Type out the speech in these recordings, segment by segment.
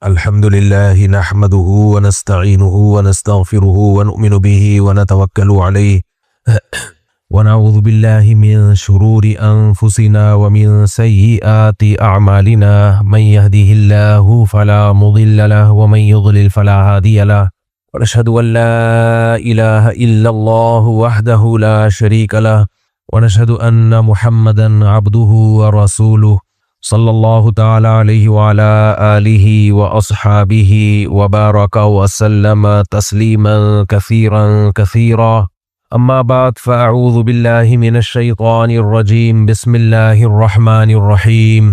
अल्हम्दुलिल्लाहि नहमदुहु व नस्तईनुहु व नस्तगफिरुहु व नुमिनु बिही व नतवक्कलु अलैहि व नऊज़ु बिल्लाहि मिन शुरूरि अनफुसिना व मिन सय्यिआति अअमालिना मन यहदिहिल्लाहु फला मुदिल्ल लहु व मन युद्लिल फला हादिय लहु व नशहदु अन ला इलाहा इल्लल्लाहु वहदहु ला शरीक लहु व नशहदु अन्न मुहम्मदन अब्दुहु व रसूलुहु सल्लल्लाहु ताला अलैहि व अला आलिहि व अस्हाबिहि व बारक व सल्लम तस्लीमन कसीरन कसीरा। अम्मा बाद फ़अऊज़ु बिल्लाहि मिनश शैतानिर रजीम। बिस्मिल्लाहिर रहमानिर रहीम।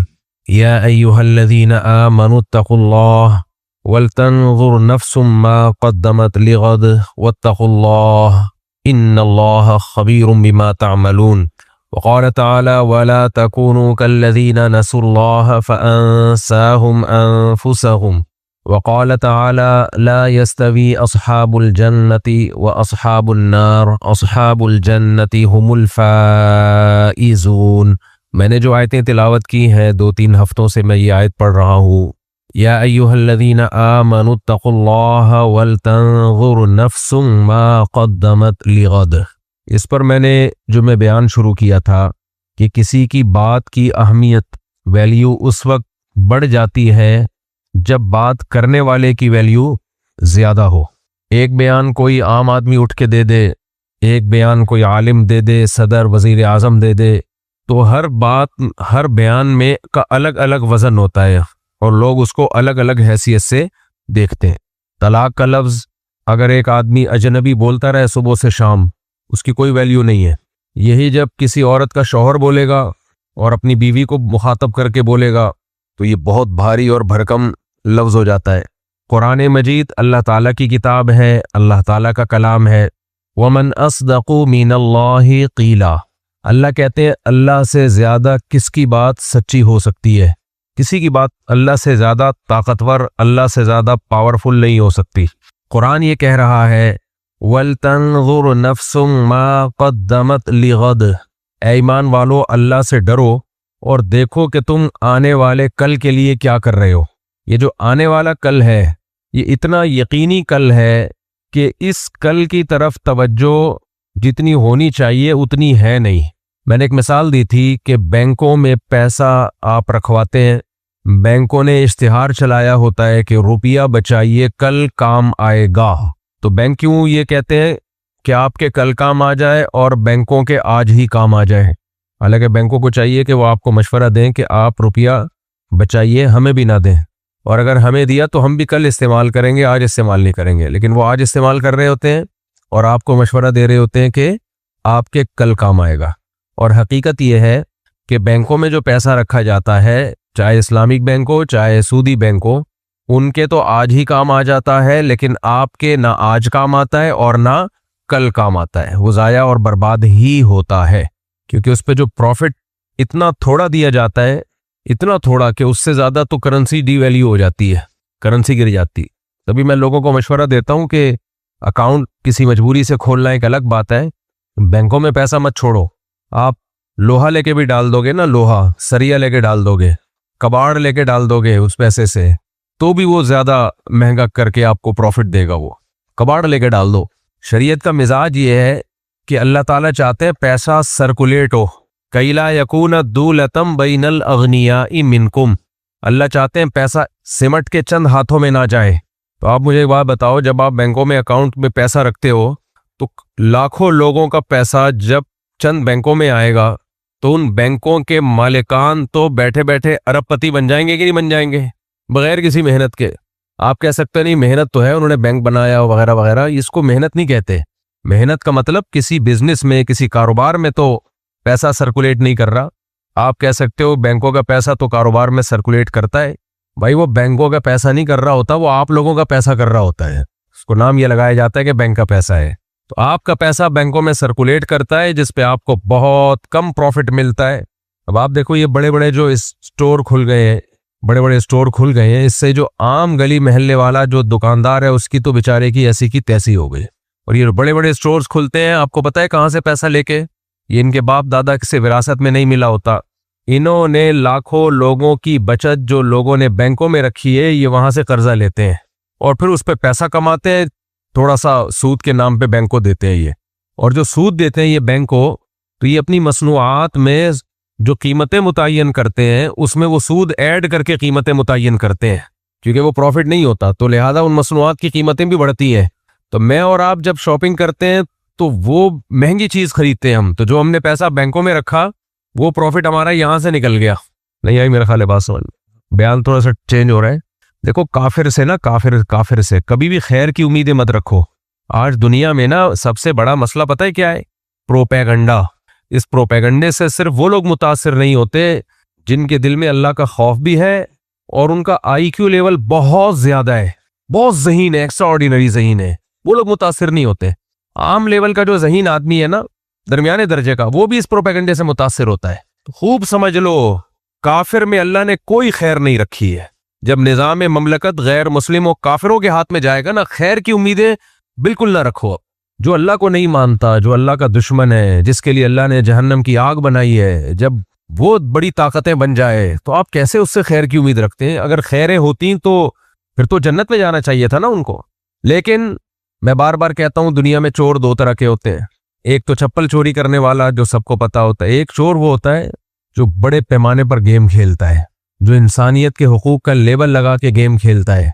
या अय्युहल्लज़ीना आमनुत्तक़ुल्लाह वलतंज़ुर नफ्सुम मा क़द्दमत लिग़द वत्तक़ुल्लाह इन्नल्लाहा ख़बीरुम बिमा तअमलून। वक़ाल तआला वला तकूनू कल्लज़ीना नसुल्लाह फ़अंसाहुम अनफुसहुम। वक़ाल तआला ला यस्तवी अस्हाबुल जन्नति व अस्हाबुन नार अस्हाबुल जन्नति हुमुल फ़ाइज़ून। मैंने जो आयतें तिलावत की हैं 2-3 हफ्तों से मैं ये आयत पढ़ रहा हूँ। या अय्युहल्लज़ीना आमनुत्तक़ुल्लाह वलतंज़ुर नफ्सुम मा क़द्दमत लिग़द। इस पर मैंने मैं बयान शुरू किया था कि किसी की बात की अहमियत वैल्यू उस वक्त बढ़ जाती है जब बात करने वाले की वैल्यू ज़्यादा हो। एक बयान कोई आम आदमी उठ के दे दे, एक बयान कोई आलिम दे दे, सदर वज़ीर आज़म दे दे, तो हर बात हर बयान में का अलग अलग वज़न होता है और लोग उसको अलग अलग हैसियत से देखते हैं। तलाक का लफ्ज़ अगर एक आदमी अजनबी बोलता रहे सुबह से शाम, उसकी कोई वैल्यू नहीं है। यही जब किसी औरत का शौहर बोलेगा और अपनी बीवी को मुखातब करके बोलेगा तो ये बहुत भारी और भरकम लफ्ज़ हो जाता है। कुरान मजीद अल्लाह ताला की किताब है, अल्लाह ताला का कलाम है। वमन अस्दक़ु मिनल्लाहि क़ीला। अल्लाह कहते हैं अल्लाह से ज़्यादा किसकी बात सच्ची हो सकती है। किसी की बात अल्लाह से ज़्यादा ताकतवर, अल्लाह से ज़्यादा पावरफुल नहीं हो सकती। कुरान ये कह रहा है वलतंज़ुर नफ्सुम मा क़द्दमत लिग़द। ऐ ईमान वालो अल्लाह से डरो और देखो कि तुम आने वाले कल के लिए क्या कर रहे हो। ये जो आने वाला कल है ये इतना यकीनी कल है कि इस कल की तरफ तवज्जो जितनी होनी चाहिए उतनी है नहीं। मैंने एक मिसाल दी थी कि बैंकों में पैसा आप रखवाते हैं, बैंकों ने इश्तिहार चलाया होता है कि रुपया बचाइए कल काम आएगा। तो बैंक क्यों ये कहते हैं कि आपके कल काम आ जाए और बैंकों के आज ही काम आ जाए। हालांकि बैंकों को चाहिए कि वो आपको मशवरा दें कि आप रुपया बचाइए, हमें भी ना दें, और अगर हमें दिया तो हम भी कल इस्तेमाल करेंगे, आज इस्तेमाल नहीं करेंगे। लेकिन वो आज इस्तेमाल कर रहे होते हैं और आपको मशवरा दे रहे होते हैं कि आपके कल काम आएगा। और हकीकत यह है कि बैंकों में जो पैसा रखा जाता है, चाहे इस्लामिक बैंक हो चाहे सूदी बैंक हो, उनके तो आज ही काम आ जाता है, लेकिन आपके ना आज काम आता है और ना कल काम आता है। वो ज़ाया और बर्बाद ही होता है, क्योंकि उस पर जो प्रॉफिट इतना थोड़ा दिया जाता है, इतना थोड़ा कि उससे ज़्यादा तो करेंसी डीवैल्यू हो जाती है, करेंसी गिर जाती। तभी मैं लोगों को मशवरा देता हूँ कि अकाउंट किसी मजबूरी से खोलना एक अलग बात है, बैंकों में पैसा मत छोड़ो। आप लोहा लेके भी डाल दोगे ना, लोहा सरिया लेके डाल दोगे, कबाड़ लेके डाल दोगे उस पैसे से, तो भी वो ज़्यादा महंगा करके आपको प्रॉफिट देगा। वो कबाड़ लेके डाल दो। शरीयत का मिजाज ये है कि अल्लाह ताला चाहते हैं पैसा सर्कुलेट हो। कैला यकून दूलतम बैनल अगनियाई मिनकुम। अल्लाह चाहते हैं पैसा सिमट के चंद हाथों में ना जाए। तो आप मुझे एक बात बताओ, जब आप बैंकों में अकाउंट में पैसा रखते हो तो लाखों लोगों का पैसा जब चंद बैंकों में आएगा तो उन बैंकों के मालिकान तो बैठे बैठे अरबपति बन जाएंगे कि नहीं बन जाएंगे, बगैर किसी मेहनत के। आप कह सकते नहीं मेहनत तो है, उन्होंने बैंक बनाया वगैरह वगैरह, इसको मेहनत नहीं कहते। मेहनत का मतलब किसी बिजनेस में, किसी कारोबार में तो पैसा सर्कुलेट नहीं कर रहा। आप कह सकते हो बैंकों का पैसा तो कारोबार में सर्कुलेट करता है। भाई वो बैंकों का पैसा नहीं कर रहा होता, वो आप लोगों का पैसा कर रहा होता है। उसको नाम ये लगाया जाता है कि बैंक का पैसा है। तो आपका पैसा बैंकों में सर्कुलेट करता है, जिसपे आपको बहुत कम प्रॉफिट मिलता है। अब आप देखो ये बड़े बड़े जो स्टोर खुल गए हैं, बड़े बड़े स्टोर खुल गए हैं, इससे जो आम गली महल्ले वाला जो दुकानदार है उसकी तो बेचारे की ऐसी की तैसी हो गई। और ये बड़े बड़े स्टोर्स खुलते हैं, आपको पता है कहाँ से पैसा लेके? ये इनके बाप दादा से विरासत में नहीं मिला होता, इन्होंने लाखों लोगों की बचत जो लोगों ने बैंकों में रखी है, ये वहां से कर्जा लेते हैं और फिर उस पर पैसा कमाते हैं, थोड़ा सा सूद के नाम पे बैंक को देते हैं ये। और जो सूद देते हैं ये बैंक को, तो ये अपनी मसनूआत में जो कीमतें मुतय्यन करते हैं उसमें वो सूद ऐड करके कीमतें मुतय्यन करते हैं, क्योंकि वो प्रॉफिट नहीं होता, तो लिहाजा उन मसनूआत की कीमतें भी बढ़ती हैं। तो मैं और आप जब शॉपिंग करते हैं तो वो महंगी चीज खरीदते हैं हम, तो जो हमने पैसा बैंकों में रखा वो प्रॉफिट हमारा यहां से निकल गया। नहीं आई मेरा ख्याल है बात समझ में? बयान थोड़ा सा चेंज हो रहा है। देखो, काफिर से ना काफिर से कभी भी खैर की उम्मीदें मत रखो। आज दुनिया में ना सबसे बड़ा मसला पता है क्या है? प्रोपेगंडा। इस प्रोपेगंडे से सिर्फ वो लोग मुतासिर नहीं होते जिनके दिल में अल्लाह का खौफ भी है और उनका आईक्यू लेवल बहुत ज्यादा है, बहुत ज़हीन है, एक्स्ट्राऑर्डिनरी ज़हीन है, वो लोग मुतासिर नहीं होते। आम लेवल का जो ज़हीन आदमी है ना, दरमियाने दर्जे का, वो भी इस प्रोपेगंडे से मुतासिर होता है। तो खूब समझ लो, काफिर में अल्लाह ने कोई खैर नहीं रखी है। जब निज़ाम ममलकत गैर मुस्लिम और काफिरों के हाथ में जाएगा ना, खैर की उम्मीदें बिल्कुल ना रखो। जो अल्लाह को नहीं मानता, जो अल्लाह का दुश्मन है, जिसके लिए अल्लाह ने जहन्नम की आग बनाई है, जब वो बड़ी ताकतें बन जाए तो आप कैसे उससे खैर की उम्मीद रखते हैं? अगर खैरें होती तो फिर तो जन्नत में जाना चाहिए था ना उनको। लेकिन मैं बार बार कहता हूं, दुनिया में चोर दो तरह के होते हैं। एक तो चप्पल चोरी करने वाला, जो सबको पता होता है। एक चोर वो होता है जो बड़े पैमाने पर गेम खेलता है, जो इंसानियत के हुकूक का लेबल लगा के गेम खेलता है।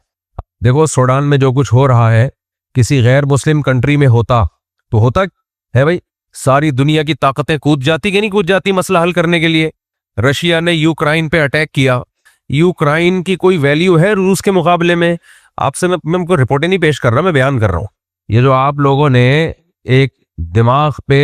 देखो, सूडान में जो कुछ हो रहा है, किसी गैर मुस्लिम कंट्री में होता तो होता है भाई, सारी दुनिया की ताकतें कूद जाती कि नहीं कूद जाती मसला हल करने के लिए। रशिया ने यूक्रेन पे अटैक किया, यूक्रेन की कोई वैल्यू है रूस के मुकाबले में? आपसे मैं उनको रिपोर्टें नहीं पेश कर रहा, मैं बयान कर रहा हूं। ये जो आप लोगों ने एक दिमाग पे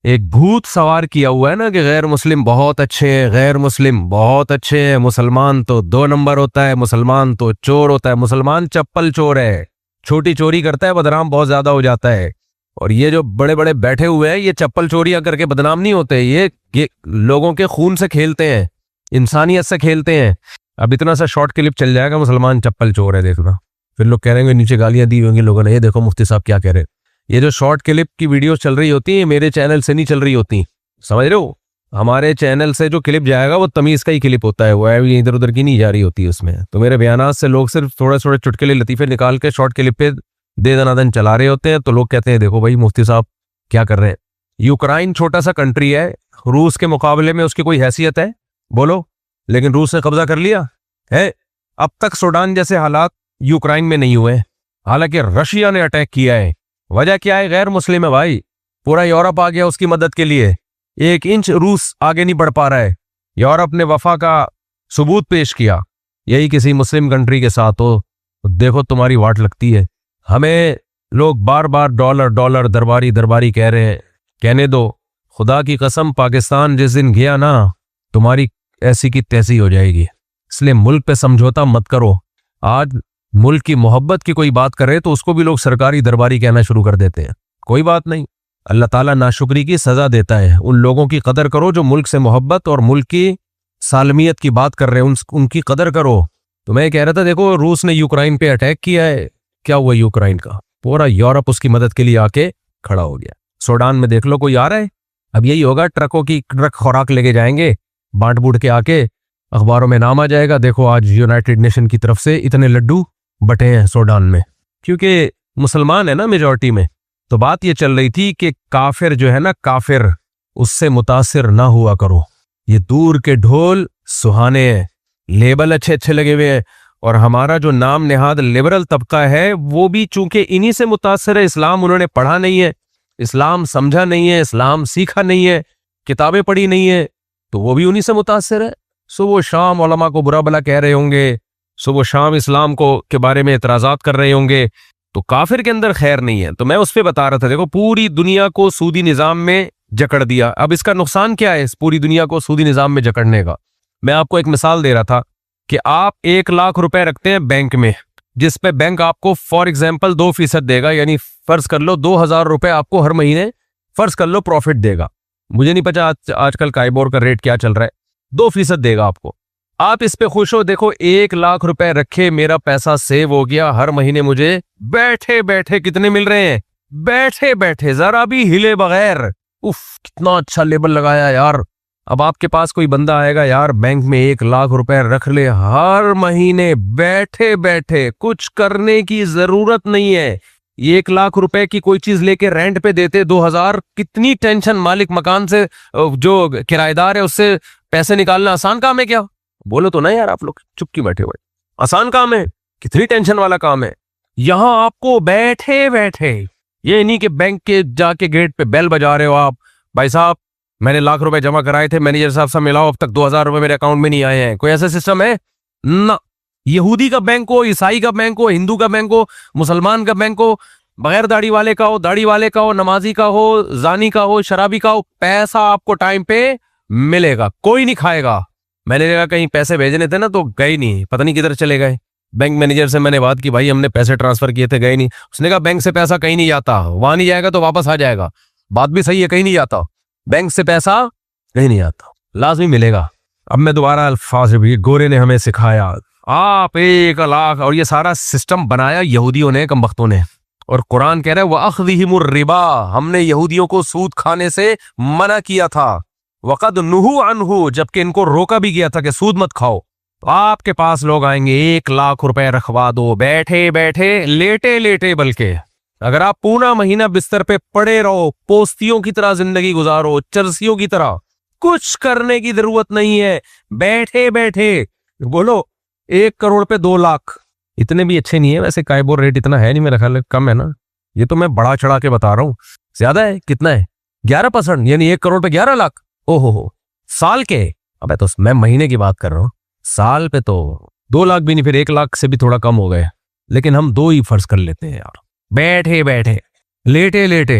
एक भूत सवार किया हुआ है ना कि गैर मुस्लिम बहुत अच्छे हैं, गैर मुस्लिम बहुत अच्छे हैं, मुसलमान तो 2 नंबर होता है, मुसलमान तो चोर होता है, मुसलमान चप्पल चोर है, छोटी चोरी करता है, बदनाम बहुत ज्यादा हो जाता है। और ये जो बड़े बड़े बैठे हुए हैं, ये चप्पल चोरियां करके बदनाम नहीं होते, ये लोगों के खून से खेलते हैं, इंसानियत से खेलते हैं। अब इतना सा शॉर्ट क्लिप चल जाएगा, मुसलमान चप्पल चोर है, देखना। फिर लोग कह रहे हैं, नीचे गालियां दी होंगी लोगों ने, ये देखो मुफ्ती साहब क्या कह रहे हैं। ये जो शॉर्ट क्लिप की वीडियो चल रही होती है, मेरे चैनल से नहीं चल रही होती, समझ रहे हो? हमारे चैनल से जो क्लिप जाएगा वो तमीज का ही क्लिप होता है, वो इधर उधर की नहीं जा रही होती उसमें। तो मेरे बयानात से लोग सिर्फ थोड़े थोड़े चुटकुले लतीफे निकाल के शॉर्ट क्लिप पे दे दनादन चला रहे होते हैं। तो लोग कहते हैं, देखो भाई मुफ्ती साहब क्या कर रहे हैं। यूक्रेन छोटा सा कंट्री है, रूस के मुकाबले में उसकी कोई हैसियत है? बोलो। लेकिन रूस ने कब्जा कर लिया है। अब तक सूडान जैसे हालात यूक्रेन में नहीं हुए, हालांकि रशिया ने अटैक किया है। वजह क्या है? गैर मुस्लिम है भाई, पूरा यूरोप आ गया उसकी मदद के लिए। 1 इंच रूस आगे नहीं बढ़ पा रहा है। यूरोप ने वफा का सबूत पेश किया। यही किसी मुस्लिम कंट्री के साथ हो तो देखो तुम्हारी वाट लगती है। हमें लोग बार बार डॉलर डॉलर दरबारी दरबारी कह रहे हैं, कहने दो। खुदा की कसम, पाकिस्तान जिस दिन गया ना, तुम्हारी ऐसी की तैसी हो जाएगी। इसलिए मुल्क पे समझौता मत करो। आज मुल्क की मोहब्बत की कोई बात करे तो उसको भी लोग सरकारी दरबारी कहना शुरू कर देते हैं। कोई बात नहीं, अल्लाह ताला नाशुक्री की सजा देता है। उन लोगों की कदर करो जो मुल्क से मोहब्बत और मुल्क की सालमियत की बात कर रहे हैं, उनकी कदर करो। तो मैं कह रहा था, देखो रूस ने यूक्रेन पे अटैक किया है, क्या हुआ यूक्रेन का? पूरा यूरोप उसकी मदद के लिए आके खड़ा हो गया। सूडान में देख लो, कोई आ रहा है? अब यही होगा, ट्रक खुराक लेके जाएंगे, बांट बूट के आके अखबारों में नाम आ जाएगा, देखो आज यूनाइटेड नेशन की तरफ से इतने लड्डू बटे हैं सूडान में, क्योंकि मुसलमान है ना मेजॉरिटी में। तो बात ये चल रही थी कि काफिर जो है ना, काफिर, उससे मुतासिर ना हुआ करो। ये दूर के ढोल सुहाने हैं, लेबल अच्छे अच्छे लगे हुए हैं, और हमारा जो नाम नेहाद लिबरल तबका है वो भी चूंकि इन्हीं से मुतासिर है। इस्लाम उन्होंने पढ़ा नहीं है, इस्लाम समझा नहीं है, इस्लाम सीखा नहीं है, किताबें पढ़ी नहीं है, तो वो भी उन्हीं से मुतासिर है। सुबह शाम उलमा को बुरा भला कह रहे होंगे, सुबह शाम इस्लाम को के बारे में एतराजात कर रहे होंगे, तो काफिर के अंदर खैर नहीं है। तो मैं उस पर बता रहा था, देखो पूरी दुनिया को सूदी निजाम में जकड़ दिया। अब इसका नुकसान क्या है इस पूरी दुनिया को सूदी निजाम में जकड़ने का? मैं आपको एक मिसाल दे रहा था कि आप 1 लाख रुपए रखते हैं बैंक में, जिस पे बैंक आपको फॉर एग्जाम्पल 2% देगा, यानी फर्ज कर लो 2000 रुपए आपको हर महीने फर्ज कर लो प्रॉफिट देगा। मुझे नहीं पता आजकल काइबोर का रेट क्या चल रहा है, 2% देगा आपको। आप इस पे खुश हो, देखो 1 लाख रुपए रखे, मेरा पैसा सेव हो गया, हर महीने मुझे बैठे बैठे कितने मिल रहे हैं? बैठे बैठे, जरा भी हिले बगैर। उफ, कितना अच्छा लेबल लगाया यार, अब आपके पास कोई बंदा आएगा, यार बैंक में 1 लाख रुपए रख ले, हर महीने बैठे बैठे, कुछ करने की जरूरत नहीं है। 1 लाख रुपए की कोई चीज लेके रेंट पे देते 2,000, कितनी टेंशन। मालिक मकान से, जो किराएदार है उससे पैसे निकालना आसान काम है क्या? बोलो तो ना यार, आप लोग चुप क्यों बैठे हुए? आसान काम है? कितनी टेंशन वाला काम है। यहां आपको बैठे बैठे, ये नहीं कि बैंक के जाके गेट पे बेल बजा रहे हो आप, भाई साहब मैंने 1 लाख रुपए जमा कराए थे, मैनेजर साहब से मिलाओ, अब तक 2,000 रुपए मेरे अकाउंट में नहीं आए हैं। कोई ऐसा सिस्टम है ना? यहूदी का बैंक हो, ईसाई का बैंक हो, हिंदू का बैंक हो, मुसलमान का बैंक हो, बगैर दाढ़ी वाले का हो, दाढ़ी वाले का हो, नमाजी का हो, जानी का हो, शराबी का हो, पैसा आपको टाइम पे मिलेगा, कोई नहीं खाएगा। मैंने कहा कहीं पैसे भेजने थे ना, तो गए नहीं, पता नहीं किधर चले गए। बैंक मैनेजर से मैंने बात की, भाई हमने पैसे ट्रांसफर किए थे, गए नहीं। उसने कहा बैंक से पैसा कहीं नहीं जाता, वहां नहीं जाएगा तो वापस आ जाएगा। बात भी सही है, कहीं नहीं जाता बैंक से पैसा, कहीं नहीं आता, लाजमी मिलेगा। अब मैं दोबारा अल्फाज भी, गोरे ने हमें सिखाया, आप 1 लाख, और ये सारा सिस्टम बनाया यहूदियों ने, कमबख्तों ने। और कुरान कह रहा है वअख़्ज़िहिमुर रिबा, हमने यहूदियों को सूद खाने से मना किया था। वक़द नुहू अन्हु, जबकि इनको रोका भी गया था कि सूद मत खाओ। तो आपके पास लोग आएंगे, 1 लाख रुपए रखवा दो, बैठे बैठे, लेटे लेटे, बल्कि अगर आप पूरा महीना बिस्तर पे पड़े रहो, पोस्तियों की तरह जिंदगी गुजारो, चरसियों की तरह, कुछ करने की जरूरत नहीं है, बैठे बैठे। बोलो 1 करोड़ पे 2 लाख, इतने भी अच्छे नहीं है वैसे, काइबोर रेट इतना है नहीं, मेरा ख्याल कम है ना। ये तो मैं बढ़ा चढ़ा के बता रहा हूँ, ज्यादा है। कितना है? 11%, यानी 1 करोड़ पे 11 लाख। ओहो हो, साल के? अबे तो मैं महीने की बात कर रहा हूँ, साल पे तो 2 लाख भी नहीं, फिर 1 लाख से भी थोड़ा कम हो गए, लेकिन हम 2 ही फर्ज कर लेते हैं यार। बैठे बैठे, लेटे लेटे।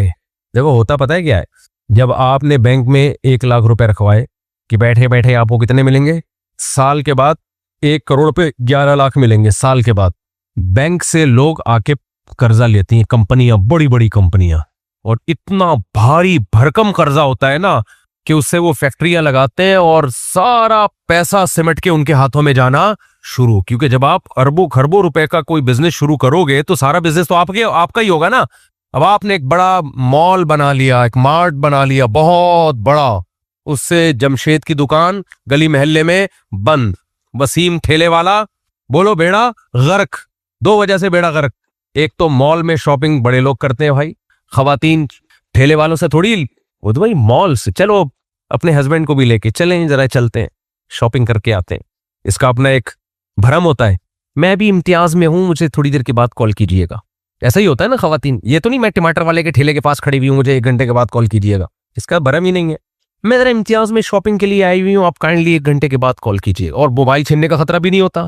देखो होता पता है क्या है, जब आपने बैंक में 1 लाख रुपए रखवाए कि बैठे बैठे आपको कितने मिलेंगे, साल के बाद 1 करोड़ पे 11 लाख मिलेंगे। साल के बाद बैंक से लोग आके कर्जा लेती हैं, कंपनियां, बड़ी बड़ी कंपनियां, और इतना भारी भरकम कर्जा होता है ना कि उससे वो फैक्ट्रियां लगाते हैं और सारा पैसा सिमट के उनके हाथों में जाना शुरू। क्योंकि जब आप अरबों खरबों रुपए का कोई बिजनेस शुरू करोगे तो सारा बिजनेस तो आपका ही होगा ना। अब आपने एक बड़ा मॉल बना लिया, एक मार्ट बना लिया बहुत बड़ा, उससे जमशेद की दुकान गली मोहल्ले में बंद, वसीम ठेले वाला, बोलो बेड़ा गर्क। 2 वजह से बेड़ा गर्क। एक तो मॉल में शॉपिंग बड़े लोग करते हैं भाई, खवातीन ठेले वालों से थोड़ी, वो तो भाई मॉल से चलो अपने हस्बैंड को भी लेके चलें, जरा चलते हैं शॉपिंग करके आते हैं। इसका अपना एक भरम होता है, मैं भी इम्तियाज में हूं, मुझे थोड़ी देर के बाद कॉल कीजिएगा। ऐसा ही होता है ना खवातीन, ये तो नहीं मैं टमाटर वाले के ठेले के पास खड़ी हुई हूं, मुझे 1 घंटे के बाद कॉल कीजिएगा, इसका भरम ही नहीं है। मैं जरा इम्तियाज में शॉपिंग के लिए आई हुई हूँ, आप काइंडली 1 घंटे के बाद कॉल कीजिए। और मोबाइल छीनने का खतरा भी नहीं होता।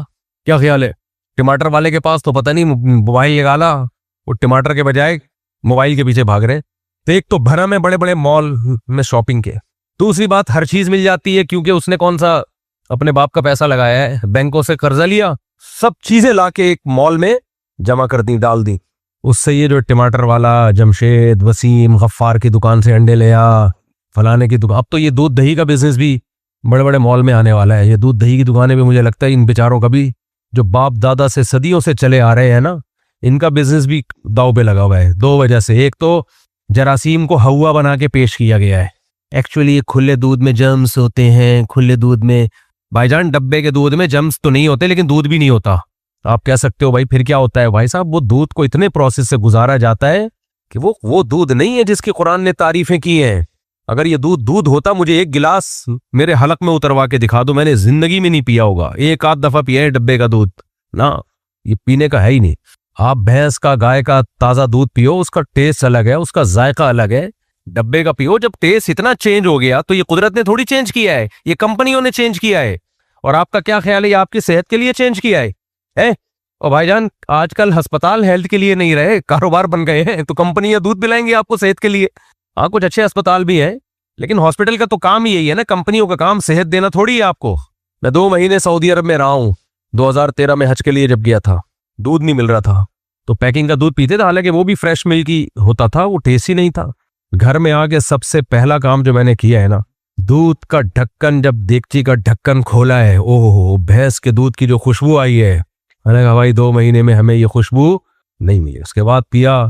क्या ख्याल है? टमाटर वाले के पास तो पता नहीं मोबाइल निकाला, वो टमाटर के बजाय मोबाइल के पीछे भाग रहे। तो एक तो भरम है बड़े बड़े मॉल में शॉपिंग के, दूसरी बात हर चीज मिल जाती है क्योंकि उसने कौन सा अपने बाप का पैसा लगाया है, बैंकों से कर्जा लिया, सब चीजें लाके एक मॉल में जमा कर दी, डाल दी। उससे ये जो टमाटर वाला जमशेद, वसीम, गफ्फार की दुकान से अंडे ले आ, फलाने की दुकान, अब तो ये दूध दही का बिजनेस भी बड़े बड़े मॉल में आने वाला है। ये दूध दही की दुकानें भी मुझे लगता है इन बेचारों का भी, जो बाप दादा से सदियों से चले आ रहे हैं ना, इनका बिजनेस भी दाव पे लगा हुआ है। 2 वजह से, एक तो जरासीम को हवा बना के पेश किया गया है। एक्चुअली खुले दूध में जर्म्स होते हैं, खुले दूध में भाईजान, डब्बे के दूध में जर्म्स तो नहीं होते, लेकिन दूध भी नहीं होता। आप कह सकते हो भाई फिर क्या होता है? भाई साहब वो दूध को इतने प्रोसेस से गुजारा जाता है कि वो दूध नहीं है जिसकी कुरान ने तारीफें की हैं। अगर ये दूध होता, मुझे 1 गिलास मेरे हलक में उतरवा के दिखा दो, मैंने जिंदगी में नहीं पिया होगा। 1 आध दफा पिया है डब्बे का दूध ना, ये पीने का है ही नहीं। आप भैंस का, गाय का ताजा दूध पियो, उसका टेस्ट अलग है, उसका जायका अलग है। डब्बे का पियो, जब टेस्ट इतना चेंज हो गया तो ये कुदरत ने थोड़ी चेंज किया है, ये कंपनियों ने चेंज किया है। और आपका क्या ख्याल है, ये आपकी सेहत के लिए चेंज किया है? और भाईजान आजकल अस्पताल हेल्थ के लिए नहीं रहे, कारोबार बन गए हैं, तो कंपनियां दूध पिलाएंगी आपको सेहत के लिए। हाँ कुछ अच्छे अस्पताल भी हैं, लेकिन हॉस्पिटल का तो काम ही यही है ना, कंपनियों का काम सेहत देना थोड़ी है आपको। मैं 2 महीने सऊदी अरब में रहा हूं, 2013 में हज के लिए जब गया था, दूध नहीं मिल रहा था तो पैकिंग का दूध पीते थे, हालांकि वो भी फ्रेश मिल्क की होता था, वो टेस्ट ही नहीं था। घर में आके सबसे पहला काम जो मैंने किया है ना, दूध का ढक्कन, जब देगची का ढक्कन खोला है, ओहो, भैंस के दूध की जो खुशबू आई है, मैंने कहा भाई 2 महीने में हमें ये खुशबू नहीं मिली। उसके बाद पिया,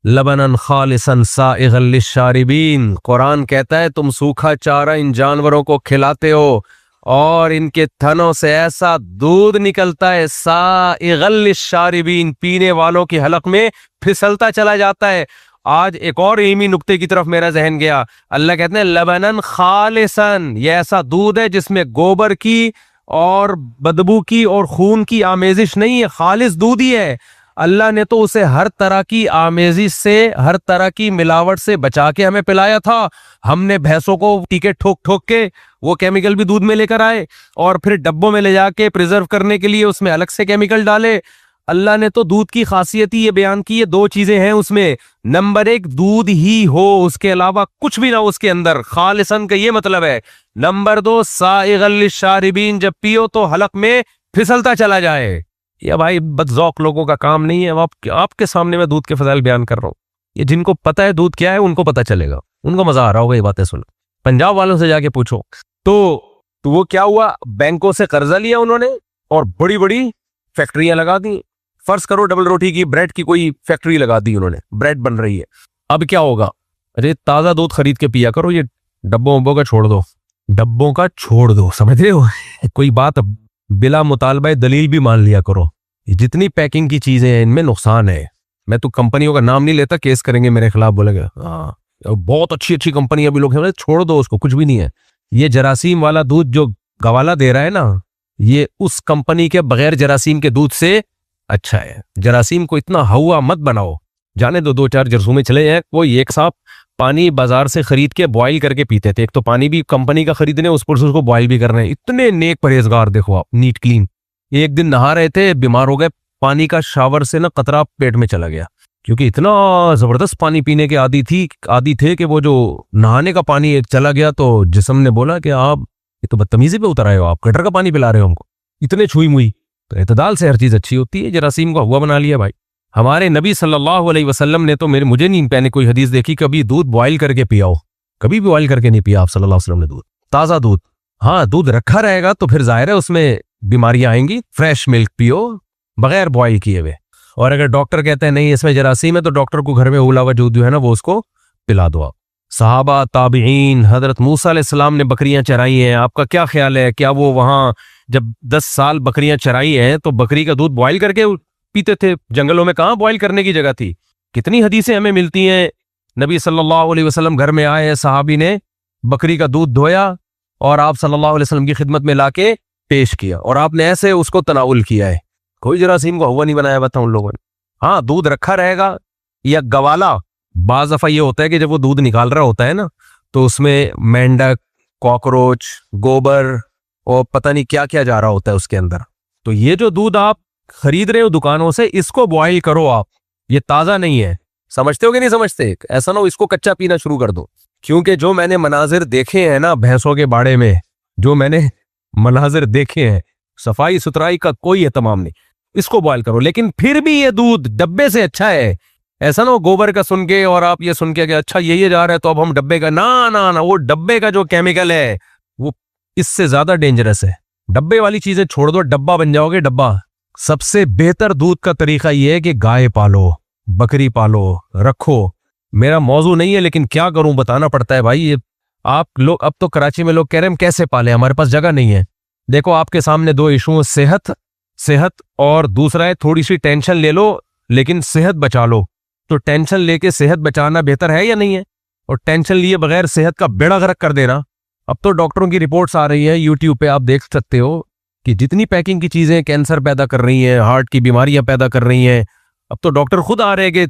लबनन खालिसन साइगल लिशारिबीन। कुरान कहता है तुम सूखा चारा इन जानवरों को खिलाते हो और इनके थनों से ऐसा दूध निकलता है साइगल लिशारिबीन, पीने वालों की हलक में फिसलता चला जाता है। आज एक और इल्मी नुक्ते की तरफ मेरा जहन गया। अल्लाह कहते हैं लबनन खालिसन, ये ऐसा दूध है जिसमें गोबर की और बदबू की और खून की आमेजिश नहीं है, खालिस दूध ही है। अल्लाह ने तो उसे हर तरह की आमेजिश से, हर तरह की मिलावट से बचा के हमें पिलाया था। हमने भैंसों को टीके ठोक ठोक के वो केमिकल भी दूध में लेकर आए और फिर डब्बों में ले जाके प्रिजर्व करने के लिए उसमें अलग से केमिकल डाले। अल्लाह ने तो दूध की खासियत ही ये बयान की है, दो चीजें हैं उसमें। नंबर एक, दूध ही हो, उसके अलावा कुछ भी ना हो उसके अंदर, खालिसन का ये मतलब है। नंबर दो, साइगल लिशारिबीन, जब पियो तो हलक में फिसलता चला जाए। या भाई बदजौक लोगों का काम नहीं है। आपके सामने मैं दूध के फजाइल बयान कर रहा हूँ। ये जिनको पता है दूध क्या है उनको पता चलेगा, उनको मजा आ रहा होगा ये बातें सुन। पंजाब वालों से जाके पूछो तो वो क्या हुआ, बैंकों से कर्जा लिया उन्होंने और बड़ी बड़ी फैक्ट्रियां लगा दी। फर्ज करो डबल रोटी की, ब्रेड की कोई फैक्ट्री लगा दी उन्होंने, ब्रेड बन रही है। अब क्या होगा, अरे ताजा दूध खरीद के पिया करो, ये डब्बों वब्बों का छोड़ दो, डब्बों का छोड़ दो, समझ रहे हो। कोई बात बिला मुतालबा दलील भी मान लिया करो। जितनी पैकिंग की चीजें हैं इनमें नुकसान है। मैं तो कंपनियों का नाम नहीं लेता, केस करेंगे मेरे खिलाफ, बोलेंगे हाँ बहुत अच्छी अच्छी कंपनी अभी लोग हैं, छोड़ दो उसको, कुछ भी नहीं है। ये जरासीम वाला दूध जो गवाला दे रहा है ना, ये उस कंपनी के बगैर जरासीम के दूध से अच्छा है। जरासीम को इतना हवा मत बनाओ, जाने दो, दो चार जरसूमे चले हैं। कोई एक साहब पानी बाजार से खरीद के बॉईल करके पीते थे। एक तो पानी भी कंपनी का खरीदने, उस पर से उसको बॉईल भी करना है। इतने नेक परहेजगार, देखो आप, नीट क्लीन। एक दिन नहा रहे थे, बीमार हो गए, पानी का शावर से ना कतरा पेट में चला गया, क्योंकि इतना जबरदस्त पानी पीने के आदी थे कि वो जो नहाने का पानी एक चला गया तो जिस्म ने बोला कि आप ये तो बदतमीजी पे उतर आए हो, आप गटर का पानी पिला रहे हो हमको, इतने छुई मुई। तो एतदाल से हर चीज अच्छी होती है। जरासीम को हुआ बना लिया भाई। हमारे नबी सल्लल्लाहु अलैहि वसल्लम ने तो मुझे नहीं मैंने कोई हदीस देखी कभी दूध बॉईल करके पिया हो, कभी भी बॉईल करके नहीं पिया आप सल्लल्लाहु अलैहि वसल्लम ने दूध, ताजा दूध। हाँ, दूध रखा रहेगा तो फिर जाहिर है उसमें बीमारियां आएंगी। फ्रेश मिल्क पियो बगैर बॉईल किए हुए। और अगर डॉक्टर कहते हैं नहीं इसमें जरासीम है, तो डॉक्टर को घर में उला हुआ दूध जो है ना वो उसको पिला दो आप। सहाबा, ताबीईन, हजरत मूसा अलैहिस्सलाम ने बकरियां चराई हैं, आपका क्या ख्याल है, क्या वो वहां जब 10 साल बकरियां चराई हैं तो बकरी का दूध बॉईल करके पीते थे? जंगलों में कहाँ बॉईल करने की जगह थी। कितनी हदीसें हमें मिलती हैं। नबी सल्लल्लाहु अलैहि वसल्लम घर में आए, सहाबी ने बकरी का दूध धोया और आप सल्लल्लाहु अलैहि वसल्लम की खिदमत में लाके पेश किया और आपने ऐसे उसको तनाउल किया है। कोई जरासीम को हुआ नहीं बनाया बता उन लोगों ने। हाँ, दूध रखा रहेगा या गवाला। बाज दफा ये होता है कि जब वो दूध निकाल रहा होता है ना तो उसमें मेंढक, कॉकरोच, गोबर और पता नहीं क्या क्या जा रहा होता है उसके अंदर। तो ये जो दूध आप खरीद रहे हो दुकानों से, इसको बॉईल करो आप, ये ताजा नहीं है। समझते हो कि नहीं समझते? ऐसा ना हो इसको कच्चा पीना शुरू कर दो। क्योंकि जो मैंने मनाजिर देखे हैं ना भैंसों के बाड़े में, जो मैंने मनाजिर देखे हैं, सफाई सुथराई का कोई एहतमाम नहीं। इसको बॉईल करो, लेकिन फिर भी ये दूध डब्बे से अच्छा है। ऐसा ना हो गोबर का सुन के और आप ये सुन के कि अच्छा ये जा रहा है तो अब हम डब्बे का, ना ना ना, वो डब्बे का जो केमिकल है वो इससे ज्यादा डेंजरस है। डब्बे वाली चीजें छोड़ दो, डब्बा बन जाओगे डब्बा। सबसे बेहतर दूध का तरीका यह है कि गाय पालो, बकरी पालो, रखो। मेरा मौजू नहीं है लेकिन क्या करूं, बताना पड़ता है भाई। ये आप लोग, अब तो कराची में लोग कह रहे हैं हम कैसे पाले, हमारे पास जगह नहीं है। देखो आपके सामने दो इशू, सेहत और दूसरा है थोड़ी सी टेंशन ले लो लेकिन सेहत बचा लो। तो टेंशन लेके सेहत बचाना बेहतर है या नहीं है? और टेंशन लिए बगैर सेहत का बेड़ा गर्क कर देना। अब तो डॉक्टरों की रिपोर्ट्स आ रही है, यूट्यूब पे आप देख सकते हो कि जितनी पैकिंग की चीजें कैंसर पैदा कर रही हैं, हार्ट की बीमारियां पैदा कर रही हैं। अब तो डॉक्टर खुद आ रहे हैं कि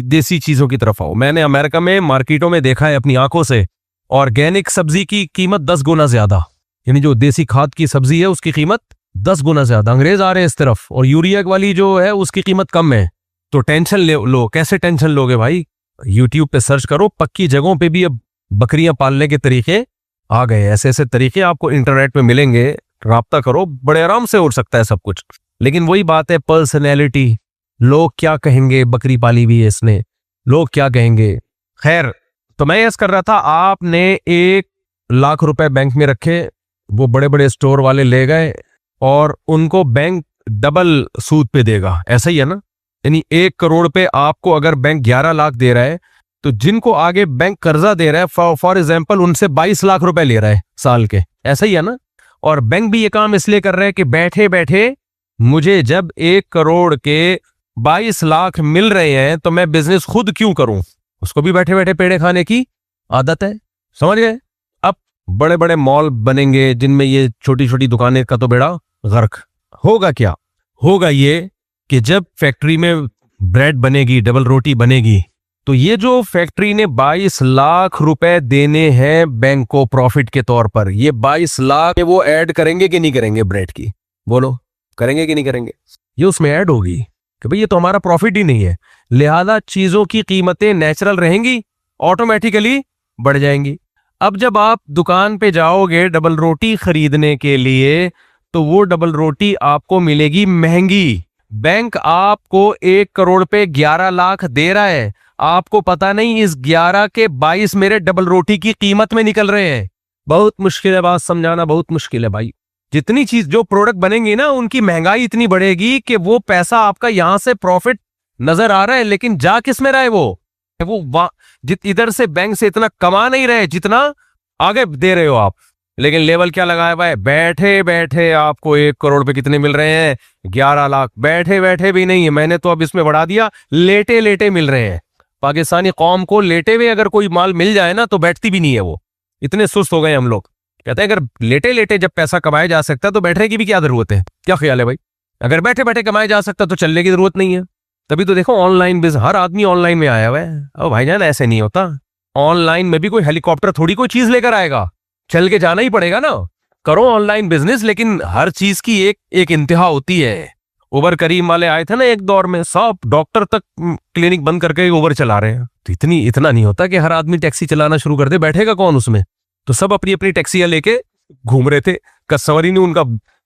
देसी चीजों की तरफ आओ। मैंने अमेरिका में मार्केटों में देखा है अपनी आंखों से, ऑर्गेनिक सब्जी की कीमत 10 गुना ज्यादा, यानी जो देसी खाद की सब्जी है उसकी कीमत 10 गुना ज्यादा। अंग्रेज आ रहे हैं इस तरफ, और यूरिया वाली जो है उसकी कीमत कम है। तो टेंशन लो, कैसे टेंशन लोगे भाई? यूट्यूब पे सर्च करो, पक्की जगहों पे भी अब बकरियां पालने के तरीके आ गए। ऐसे ऐसे तरीके आपको इंटरनेट पे मिलेंगे, राब्ता करो, बड़े आराम से हो सकता है सब कुछ। लेकिन वही बात है, पर्सनैलिटी। लोग क्या कहेंगे, बकरी पाली भी है इसने, लोग क्या कहेंगे। खैर, तो मैं यस कर रहा था, आपने 1 लाख रुपए बैंक में रखे, वो बड़े बड़े स्टोर वाले ले गए और उनको बैंक डबल सूद पे देगा, ऐसा ही है ना? यानी 1 करोड़ पे आपको अगर बैंक 11 लाख दे रहा है, तो जिनको आगे बैंक कर्जा दे रहा है फॉर एग्जाम्पल उनसे 22 लाख रुपए ले रहा है साल के, ऐसा ही है ना। और बैंक भी ये काम इसलिए कर रहा है कि बैठे बैठे मुझे जब 1 करोड़ के 22 लाख मिल रहे हैं तो मैं बिजनेस खुद क्यों करूं। उसको भी बैठे बैठे पेड़े खाने की आदत है, समझ गए। अब बड़े बड़े मॉल बनेंगे जिनमें ये छोटी छोटी दुकानें का तो बेड़ा गर्क होगा। क्या होगा ये कि जब फैक्ट्री में ब्रेड बनेगी, डबल रोटी बनेगी, तो ये जो फैक्ट्री ने 22 लाख रुपए देने हैं बैंक को प्रॉफिट के तौर पर, ये 22 लाख वो ऐड करेंगे कि नहीं करेंगे ब्रेड की, बोलो करेंगे कि नहीं करेंगे। ये उसमें ऐड होगी कि भाई ये तो हमारा प्रॉफिट ही नहीं है, लिहाजा चीजों की कीमतें नेचुरल रहेंगी, ऑटोमेटिकली बढ़ जाएंगी। अब जब आप दुकान पे जाओगे डबल रोटी खरीदने के लिए, तो वो डबल रोटी आपको मिलेगी महंगी। बैंक आपको 1 करोड़ पे 11 लाख दे रहा है, आपको पता नहीं इस 11 के 22 मेरे डबल रोटी की कीमत में निकल रहे हैं। बहुत मुश्किल है, बात समझाना बहुत मुश्किल है भाई। जितनी चीज जो प्रोडक्ट बनेंगी ना, उनकी महंगाई इतनी बढ़ेगी कि वो पैसा आपका यहां से प्रॉफिट नजर आ रहा है, लेकिन जा किस में रहा है वो इधर से बैंक से इतना कमा नहीं रहे जितना आगे दे रहे हो आप। लेकिन लेवल क्या लगाया हुआ है, बैठे बैठे आपको 1 करोड़ पे कितने मिल रहे हैं, 11 लाख। बैठे बैठे भी नहीं है, मैंने तो अब इसमें बढ़ा दिया, लेटे लेटे मिल रहे हैं। पाकिस्तानी कौम को लेटे हुए अगर कोई माल मिल जाए ना तो बैठती भी नहीं है, वो इतने सुस्त हो गए हम लोग। कहते हैं अगर लेटे लेटे जब पैसा कमाया जा सकता है तो बैठने की भी क्या जरूरत है। क्या ख्याल है भाई, अगर बैठे बैठे कमाया जा सकता तो चलने की जरूरत नहीं है। तभी तो देखो ऑनलाइन बिजनेस, हर आदमी ऑनलाइन में आया हुआ है। अब भाईजान ऐसे नहीं होता, ऑनलाइन में भी कोई हेलीकॉप्टर थोड़ी कोई चीज लेकर आएगा, चल के जाना ही पड़ेगा ना। करो ऑनलाइन बिजनेस, लेकिन हर चीज की एक इंतहा होती है। उबर करीम वाले आए थे ना एक दौर में, सब डॉक्टर तक क्लिनिक बंद करके उबर चला रहे हैं। तो इतना नहीं होता कि हर आदमी टैक्सी चलाना शुरू कर दे, बैठेगा कौन उसमें। तो सब अपनी अपनी टैक्सियां लेके घूम रहे थे। कस्टमरी ने उनका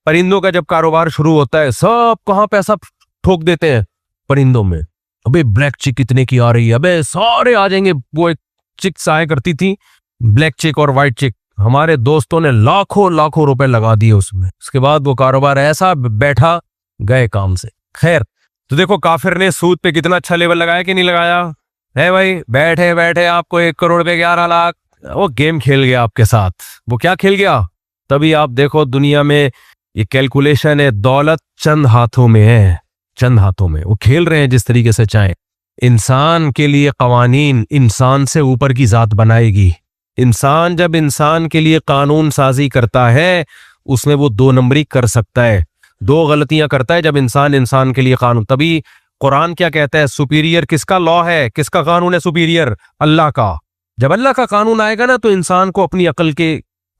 परिंदों का जब कारोबार शुरू होता है, सब कहां पैसा ठोक देते हैं परिंदों में। अबे ब्लैक चिक कितने की आ रही है, अबे सारे आ जाएंगे। वो एक चिक्स आया करती थी, ब्लैक चिक और व्हाइट चिक, हमारे दोस्तों ने लाखों लाखों रुपए लगा दिए उसमें। उसके बाद वो कारोबार ऐसा बैठा, गए काम से। खैर, तो देखो काफिर ने सूद पे कितना अच्छा लेवल लगाया कि नहीं लगाया है भाई। बैठे बैठे आपको 1 करोड़ पे 11 लाख, वो गेम खेल गया आपके साथ। वो क्या खेल गया, तभी आप देखो दुनिया में ये कैलकुलेशन है, दौलत चंद हाथों में है, चंद हाथों में। वो खेल रहे हैं जिस तरीके से चाहे। इंसान के लिए कवानीन इंसान से ऊपर की जात बनाएगी। इंसान जब इंसान के लिए कानून साजी करता है, उसमें वो 2 नंबरी कर सकता है, 2 गलतियां करता है जब इंसान के लिए कानून। तभी कुरान क्या कहता है, सुपीरियर किसका लॉ है, किसका कानून है सुपीरियर, अल्लाह का। जब अल्लाह का कानून आएगा ना, तो इंसान को अपनी अकल के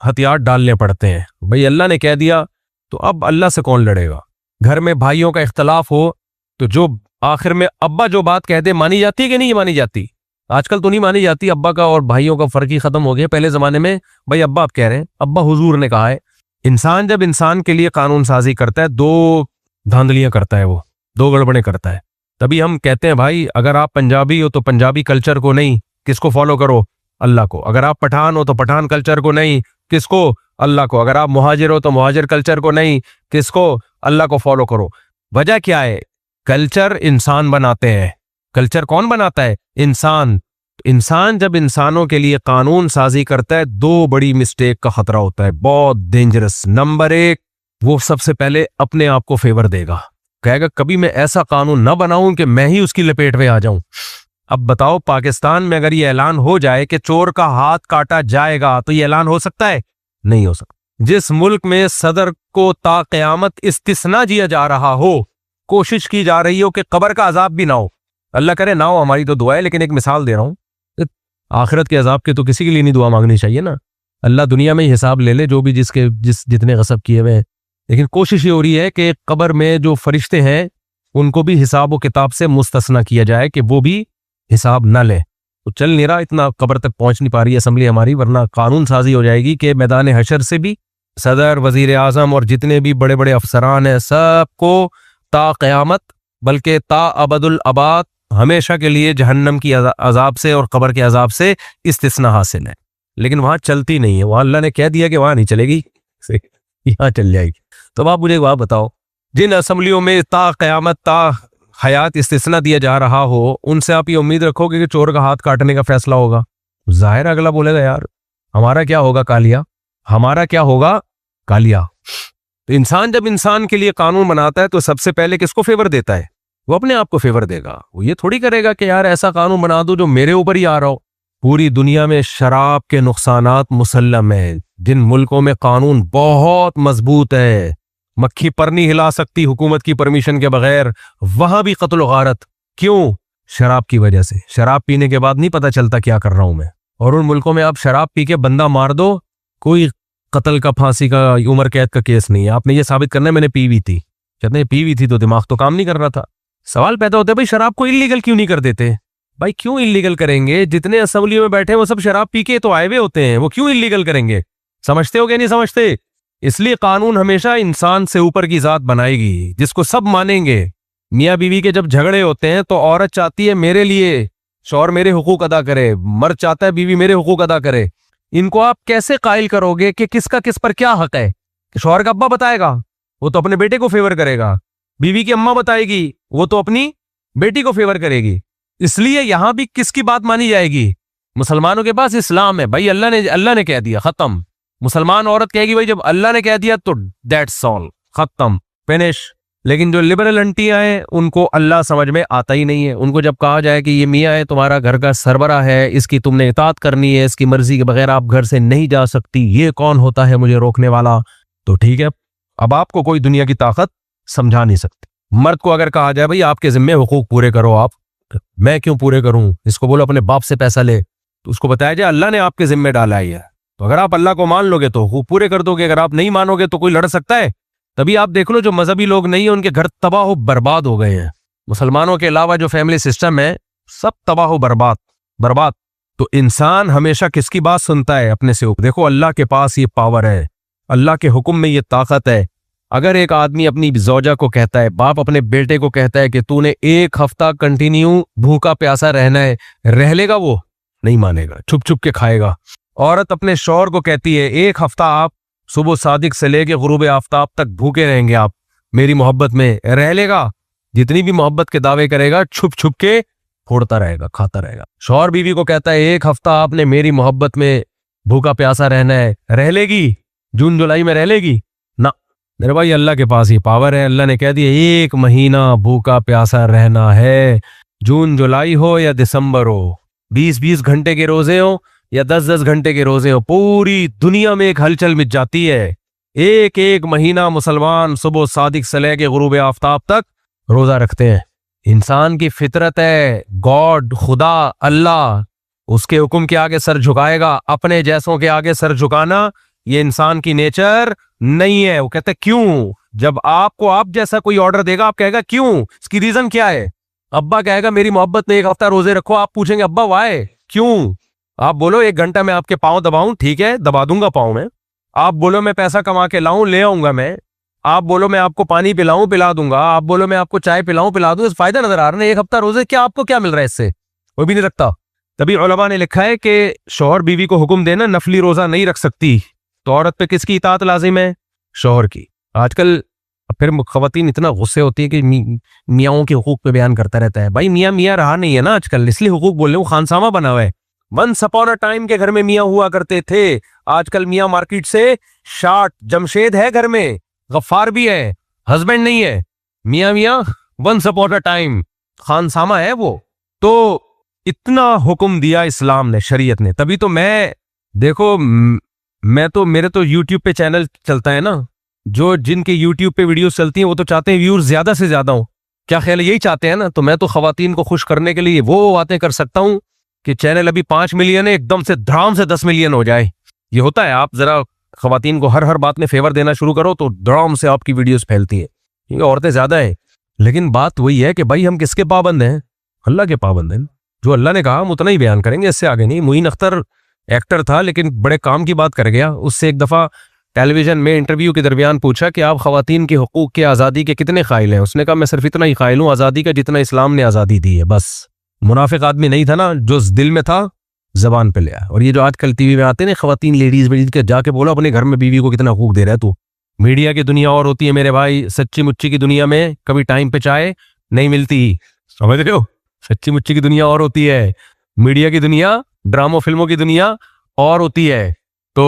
हथियार डालने पड़ते हैं। भाई अल्लाह ने कह दिया तो अब अल्लाह से कौन लड़ेगा। घर में भाइयों का इख्तलाफ हो तो जो आखिर में अब्बा जो बात कह दे, मानी जाती है कि नहीं मानी जाती। आजकल तो नहीं मानी जाती। अब्बा का और भाइयों का फर्क ही खत्म हो गया। पहले जमाने में भाई अब्बा आप कह रहे हैं, अब्बा हुजूर ने कहा है। इंसान जब इंसान के लिए कानून साजी करता है, 2 धांधलियां करता है, वो 2 गड़बड़ें करता है। तभी हम कहते हैं भाई अगर आप पंजाबी हो तो पंजाबी कल्चर को नहीं, किसको फॉलो करो, अल्लाह को। अगर आप पठान हो तो पठान कल्चर को नहीं, किसको, अल्लाह को। अगर आप मुहाजिर हो तो मुहाजिर कल्चर को नहीं, किसको, अल्लाह को फॉलो करो। वजह क्या है, कल्चर इंसान बनाते हैं। कल्चर कौन बनाता है, इंसान। इंसान जब इंसानों के लिए कानून साजी करता है, 2 बड़ी मिस्टेक का खतरा होता है, बहुत डेंजरस। नंबर 1, वो सबसे पहले अपने आप को फेवर देगा, कहेगा कभी मैं ऐसा कानून ना बनाऊं कि मैं ही उसकी लपेट में आ जाऊं। अब बताओ पाकिस्तान में अगर ये ऐलान हो जाए कि चोर का हाथ काटा जाएगा, तो ये ऐलान हो सकता है, नहीं हो सकता। जिस मुल्क में सदर को ता क़यामत इस्तिस्ना दिया जा रहा हो, कोशिश की जा रही हो कि कब्र का अजाब भी ना हो, अल्लाह करे ना हो, हमारी तो दुआ है, लेकिन एक मिसाल दे रहा हूं। आखिरत के अजाब के तो किसी के लिए नहीं दुआ मांगनी चाहिए ना। अल्लाह दुनिया में ही हिसाब ले ले जो भी जितने गसब किए हुए हैं। लेकिन कोशिश ये हो रही है कि कब्र में जो फरिश्ते हैं उनको भी हिसाब व किताब से मुस्तस्ना किया जाए, कि वो भी हिसाब ना ले। तो चल नहीं रहा, इतना कब्र तक पहुंच नहीं पा रही असेंबली हमारी, वरना कानून साजी हो जाएगी कि मैदान हशर से भी सदर, वजीर आजम और जितने भी बड़े बड़े अफसरान हैं, सबको ता क़यामत, बल्कि ता अबदुल अबाद, हमेशा के लिए जहन्नम की अजाब से और कब्र के अजाब से इस्तिस्ना हासिल है। लेकिन वहां चलती नहीं है, वहां अल्लाह ने कह दिया कि वहां नहीं चलेगी, यहाँ चल जाएगी। तो आप मुझे एक बात बताओ, जिन असेंबलियों में ता क़यामत, ता हयात इस्तिस्ना दिया जा रहा हो, उनसे आप ये उम्मीद रखोगे कि चोर का हाथ काटने का फैसला होगा? जाहिर अगला बोलेगा यार हमारा क्या होगा कालिया, हमारा क्या होगा कालिया। तो इंसान जब इंसान के लिए कानून बनाता है तो सबसे पहले किसको फेवर देता है? वो अपने आप को फेवर देगा। वो ये थोड़ी करेगा कि यार ऐसा कानून बना दो जो मेरे ऊपर ही आ रहा हो। पूरी दुनिया में शराब के नुकसानात मुसल्लम है। जिन मुल्कों में कानून बहुत मजबूत है, मक्खी पर नहीं हिला सकती हुकूमत की परमिशन के बगैर, वहां भी कत्ल गारत। क्यों? शराब की वजह से। शराब पीने के बाद नहीं पता चलता क्या कर रहा हूं मैं। और उन मुल्कों में आप शराब पी के बंदा मार दो, कोई कत्ल का, फांसी का, उम्र कैद का केस नहीं है। आपने ये साबित करना है मैंने पी हुई थी। कहते हैं पी हुई थी तो दिमाग तो काम नहीं कर रहा था। सवाल पैदा होता है भाई शराब को इलीगल क्यों नहीं कर देते? भाई क्यों इलीगल करेंगे? जितने असेंबली में बैठे हैं वो सब शराब पी के तो आए हुए होते हैं, वो क्यों इलीगल करेंगे? समझते हो क्या नहीं समझते? इसलिए कानून हमेशा इंसान से ऊपर की जात बनाएगी जिसको सब मानेंगे। मियाँ बीवी के जब झगड़े होते हैं तो औरत चाहती है मेरे लिए शौहर मेरे हुकूक अदा करे, मर्द चाहता है बीवी मेरे हुकूक अदा करे। इनको आप कैसे कायल करोगे कि किसका किस पर क्या हक है? शौहर का अब्बा बताएगा, वो तो अपने बेटे को फेवर करेगा। बीवी की अम्मा बताएगी, वो तो अपनी बेटी को फेवर करेगी। इसलिए यहां भी किसकी बात मानी जाएगी? मुसलमानों के पास इस्लाम है भाई, अल्लाह ने कह दिया, खत्म। मुसलमान औरत कहेगी भाई जब अल्लाह ने कह दिया तो दैट्स ऑल, खत्म, फिनिश। लेकिन जो लिबरल आंटियां हैं उनको अल्लाह समझ में आता ही नहीं है। उनको जब कहा जाए कि ये मियाँ है तुम्हारा घर का सरबरा है, इसकी तुमने इताअत करनी है, इसकी मर्जी के बगैर आप घर से नहीं जा सकती, ये कौन होता है मुझे रोकने वाला? तो ठीक है, अब आपको कोई दुनिया की ताकत समझा नहीं सकती। मर्द को अगर कहा जाए भाई आपके जिम्मे हुकूक पूरे करो, आप, मैं क्यों पूरे करूं? इसको बोलो अपने बाप से पैसा ले, तो उसको बताया जाए अल्लाह ने आपके जिम्मे डाला है। तो अगर आप अल्लाह को मान लोगे तो हुकूक पूरे कर दोगे, अगर आप नहीं मानोगे तो कोई लड़ सकता है? तभी आप देख लो जो मजहबी लोग नहीं है उनके घर तबाह हो बर्बाद हो गए हैं। मुसलमानों के अलावा जो फैमिली सिस्टम है सब तबाह हो बर्बाद। तो इंसान हमेशा किसकी बात सुनता है? अपने से ऊपर। देखो अल्लाह के पास ये पावर है, अल्लाह के हुक्म में ये ताकत है। अगर एक आदमी अपनी जौजा को कहता है, बाप अपने बेटे को कहता है कि तूने 1 हफ्ता कंटिन्यू भूखा प्यासा रहना है, रह लेगा? वो नहीं मानेगा, छुप छुप के खाएगा। औरत अपने शौहर को कहती है 1 हफ्ता आप सुबह सादिक से लेके गुरूब आफ्ताब तक भूखे रहेंगे, आप मेरी मोहब्बत में, रह लेगा? जितनी भी मोहब्बत के दावे करेगा छुप छुप के फोड़ता रहेगा, खाता रहेगा। शौहर बीवी को कहता है 1 हफ्ता आपने मेरी मोहब्बत में भूखा प्यासा रहना है, रह लेगी? जून जुलाई में रह लेगी? ना मेरे भाई, अल्लाह के पास ही पावर है। अल्लाह ने कह दिया 1 महीना भूखा प्यासा रहना है, जून जुलाई हो या दिसंबर हो, 20-20 घंटे के रोजे हो या 10-10 घंटे के रोजे हो, पूरी दुनिया में एक हलचल मच जाती है। एक महीना मुसलमान सुबह सादिक से लेके गुरूब आफ्ताब तक रोजा रखते हैं। इंसान की फितरत है, गॉड, खुदा, अल्लाह, उसके हुक्म के आगे सर झुकाएगा। अपने जैसों के आगे सर झुकाना ये इंसान की नेचर नहीं है। वो कहते क्यों? जब आपको आप जैसा कोई ऑर्डर देगा आप कहेगा क्यों, इसकी रीजन क्या है? अब्बा कहेगा मेरी मोहब्बत में 1 हफ्ता रोजे रखो, आप पूछेंगे अब्बा वाई, क्यों? आप बोलो 1 घंटा मैं आपके पाँव दबाऊं, ठीक है दबा दूंगा पाँव में। आप बोलो मैं पैसा कमा के लाऊं, ले आऊंगा मैं। आप बोलो मैं आपको पानी पिलाऊं, पिला दूंगा। आप बोलो मैं आपको चाय पिलाऊं, पिला दूंगा। फायदा नजर आ रहा है 1 हफ्ता रोजे, क्या आपको क्या मिल रहा है इससे? वो भी नहीं रखता। तभी उलमा ने लिखा है कि शौहर बीवी को हुक्म देना नफली रोजा नहीं रख सकती, तो औरत पे किसकी इताअत लाजिम है? शौहर की। आजकल फिर खवातीन इतना गुस्से होती है कि मियाओं के हुकूक पे बयान करता रहता है। भाई मियाँ मियाँ रहा नहीं है ना आजकल, इसलिए हुकूक बोल रहे हूँ, खानसामा बना हुआ है। वंस अपॉन अ टाइम के घर में मियाँ हुआ करते थे, आजकल मियाँ मार्केट से शार्ट, जमशेद है घर में, गफ्फार भी है, हस्बैंड नहीं है। मियाँ वंस अपॉन अ टाइम खानसामा है वो। तो इतना हुक्म दिया इस्लाम ने, शरीयत ने। तभी तो मैं देखो, मेरे तो यूट्यूब पे चैनल चलता है ना, जो जिनके यूट्यूब पे वीडियोस चलती हैं वो तो चाहते हैं व्यूअर्स ज्यादा से ज्यादा हो। क्या ख्याल है? यही चाहते हैं ना। तो मैं तो खवातीन को खुश करने के लिए वो बातें कर सकता हूं कि चैनल अभी 5 मिलियन है, एकदम से धड़ाम से 10 मिलियन हो जाए। ये होता है, आप जरा खवातीन को हर बात में फेवर देना शुरू करो तो धड़ाम से आपकी वीडियोस फैलती है, क्योंकि औरतें ज्यादा है। लेकिन बात वही है कि भाई हम किसके पाबंद हैं? अल्लाह के पाबंद हैं। जो अल्लाह ने कहा हम उतना ही बयान करेंगे, इससे आगे नहीं। मुइन अख्तर एक्टर था लेकिन बड़े काम की बात कर गया। उससे एक दफा टेलीविजन में इंटरव्यू के दरमियान पूछा कि आप खवातीन के हुकूक के आज़ादी के कितने कायल हैं? उसने कहा मैं सिर्फ इतना ही कायल हूँ आज़ादी का जितना इस्लाम ने आज़ादी दी है, बस। मुनाफिक आदमी नहीं था ना, जो दिल में था जबान पे ले आया। और ये जो आजकल टीवी में आते हैं ना खवातीन लेडीज वेडीज के, जाके बोलो अपने घर में बीवी को कितना हुकूक दे रहा है तू। मीडिया की दुनिया और होती है मेरे भाई, सच्ची मुच्ची की दुनिया में कभी टाइम पे चाय नहीं मिलती। समझ रहे हो, सच्ची मुच्ची की दुनिया और होती है, मीडिया की दुनिया, ड्रामो फिल्मों की दुनिया और होती है। तो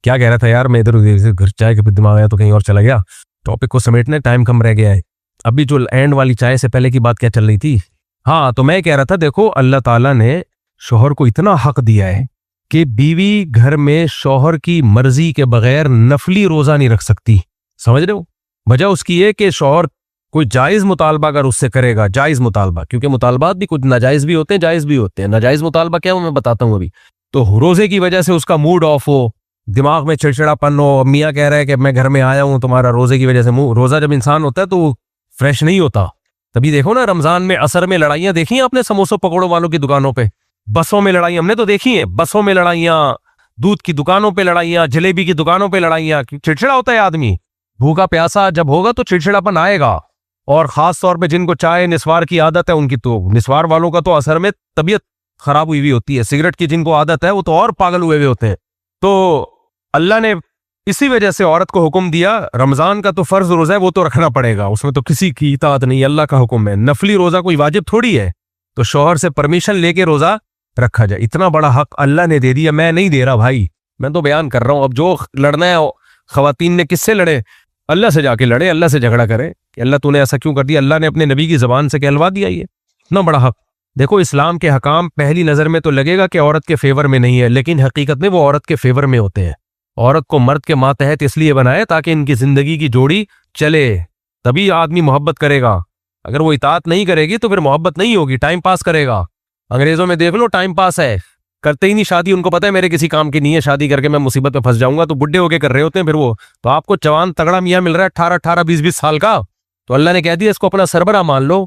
क्या कह रहा था यार, मैं इधर उधर से घर चाय के दिमाग आया तो कहीं और चला गया। टॉपिक को समेटने टाइम कम रह गया है। अभी जो एंड वाली चाय से पहले की बात क्या चल रही थी, हाँ तो मैं कह रहा था देखो अल्लाह ताला ने शौहर को इतना हक दिया है कि बीवी घर में शौहर की मर्जी के बगैर नफली रोजा नहीं रख सकती। समझ रहे हो, वजह उसकी है कि शौहर कोई जायज मुतालबा अगर उससे करेगा, जायज मुतालबा, क्योंकि मुतालबात भी कुछ नाजायज भी होते हैं, जायज भी होते हैं। नाजायज मुतालबा क्या हो मैं बताता हूँ अभी। तो रोजे की वजह से उसका मूड ऑफ हो, दिमाग में चिड़चिड़ापन हो, मियाँ कह रहा है कि मैं घर में आया हूं तुम्हारा रोजे की वजह से, रोजा जब इंसान होता है तो फ्रेश नहीं होता। तभी देखो ना रमजान में असर में लड़ाइयां देखी हैं आपने समोसों पकौड़ों वालों की दुकानों पे, बसों में लड़ाइयां हमने तो देखी है, बसों में लड़ाइयां, दूध की दुकानों पे लड़ाइयां, जलेबी की दुकानों पे लड़ाइयां। चिड़चिड़ा होता है आदमी, भूखा प्यासा जब होगा तो चिड़चिड़ापन आएगा। और खास तौर पे जिनको चाय निस्वार की आदत है उनकी तो, निस्वार वालों का तो असर में तबीयत खराब हुई हुई होती है। सिगरेट की जिनको आदत है वो तो और पागल हुए हुए होते हैं। तो अल्लाह ने इसी वजह से औरत को हुक्म दिया, रमजान का तो फर्ज रोजा है वो तो रखना पड़ेगा, उसमें तो किसी की इताअत नहीं, अल्लाह का हुक्म है। नफली रोजा कोई वाजिब थोड़ी है, तो शौहर से परमिशन लेके रोजा रखा जाए। इतना बड़ा हक अल्लाह ने दे दिया, मैं नहीं दे रहा भाई, मैं तो बयान कर रहा हूं। अब जो लड़ना है खवातीन ने किससे लड़े, अल्लाह से जाके लड़े, अल्लाह से झगड़ा करे कि अल्लाह तूने ऐसा क्यों कर दिया। अल्लाह ने अपने नबी की जबान से कहलवा दिया, ये इतना बड़ा हक। देखो इस्लाम के हकाम पहली नजर में तो लगेगा कि औरत के फेवर में नहीं है, लेकिन हकीकत में वो औरत के फेवर में होते हैं। औरत को मर्द के मातहत इसलिए बनाए ताकि इनकी जिंदगी की जोड़ी चले, तभी आदमी मोहब्बत करेगा। अगर वो इताअत नहीं करेगी तो फिर मोहब्बत नहीं होगी, टाइम पास करेगा। अंग्रेजों में देख लो, टाइम पास है, करते ही नहीं शादी। उनको पता है मेरे किसी काम की नहीं है, शादी करके मैं मुसीबत में फंस जाऊंगा, तो बुढ़े होके कर रहे होते हैं फिर वो। तो आपको जवान तगड़ा मियाँ मिल रहा है 18-18, 20-20 साल का, तो अल्लाह ने कह दिया इसको अपना सरबरा मान लो।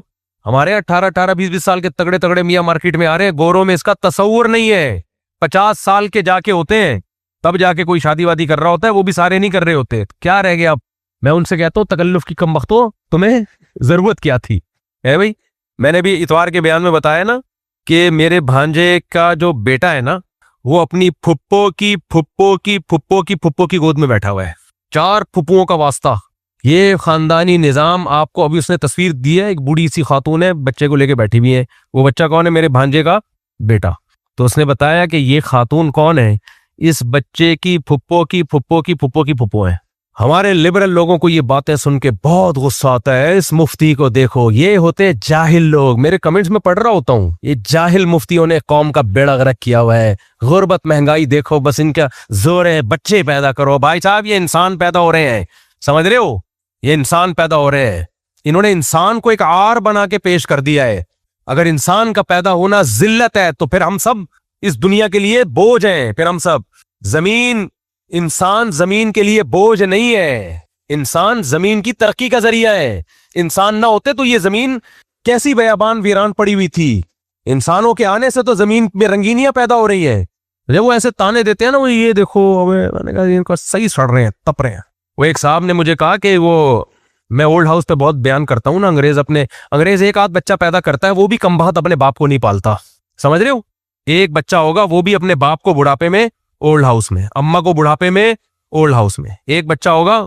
हमारे 18-18, 20-20 साल के तगड़े तगड़े मियाँ मार्केट में आ रहे हैं, गोरों में इसका तस्वुर नहीं है। 50 साल के जाके होते हैं तब जाके कोई शादी वादी कर रहा होता है, वो भी सारे नहीं कर रहे होते। क्या रह गया अब, मैं उनसे कहता हूँ तकल्लुफ की कम वक्तो तुम्हें जरूरत क्या थी है भाई। मैंने भी इतवार के बयान में बताया ना कि मेरे भांजे का जो बेटा है ना, वो अपनी फुप्पो की फुप्पो की फुप्पो की फुप्पो की गोद में बैठा हुआ है। 4 फुप्पुओं का वास्ता, ये खानदानी निजाम। आपको अभी उसने तस्वीर दी है, एक बूढ़ी सी खातून है, बच्चे को लेके बैठी हुई है। वो बच्चा कौन है, मेरे भांजे का बेटा। तो उसने बताया कि ये खातून कौन है, इस बच्चे की फुप्पो की फुप्पो की फुप्पो की फुप्पो है। हमारे लिबरल लोगों को ये बातें सुन के बहुत गुस्सा आता है। इस मुफ्ती को देखो, ये होते जाहिल लोग। मेरे कमेंट्स में पढ़ रहा होता हूँ, ये जाहिल मुफ्तियों ने कौम का बेड़ा गर्क किया हुआ है। गुर्बत महंगाई देखो, बस इनका जोर है बच्चे पैदा करो। भाई साहब ये इंसान पैदा हो रहे हैं, समझ रहे हो, ये इंसान पैदा हो रहे हैं। इन्होंने इंसान को एक आर बना के पेश कर दिया है। अगर इंसान का पैदा होना जिल्लत है तो फिर हम सब इस दुनिया के लिए बोझ हैं। फिर हम सब जमीन, इंसान जमीन के लिए बोझ नहीं है, इंसान जमीन की तरक्की का जरिया है। इंसान ना होते तो ये जमीन कैसी बयाबान वीरान पड़ी हुई थी। इंसानों के आने से तो जमीन में रंगीनियां पैदा हो रही है। जब वो ऐसे ताने देते हैं ना, वो ये देखो, मैंने कहा इनको सही सड़ रहे हैं, तप रहे हैं। वो एक साहब ने मुझे कहा कि वो, मैं ओल्ड हाउस पे बहुत बयान करता हूं ना, अंग्रेज एक आध बच्चा पैदा करता है, वो भी कमबख्त अपने बाप को नहीं पालता। समझ रहे हो, एक बच्चा होगा वो भी अपने बाप को बुढ़ापे में ओल्ड हाउस में, अम्मा को बुढ़ापे में ओल्ड हाउस में। एक बच्चा होगा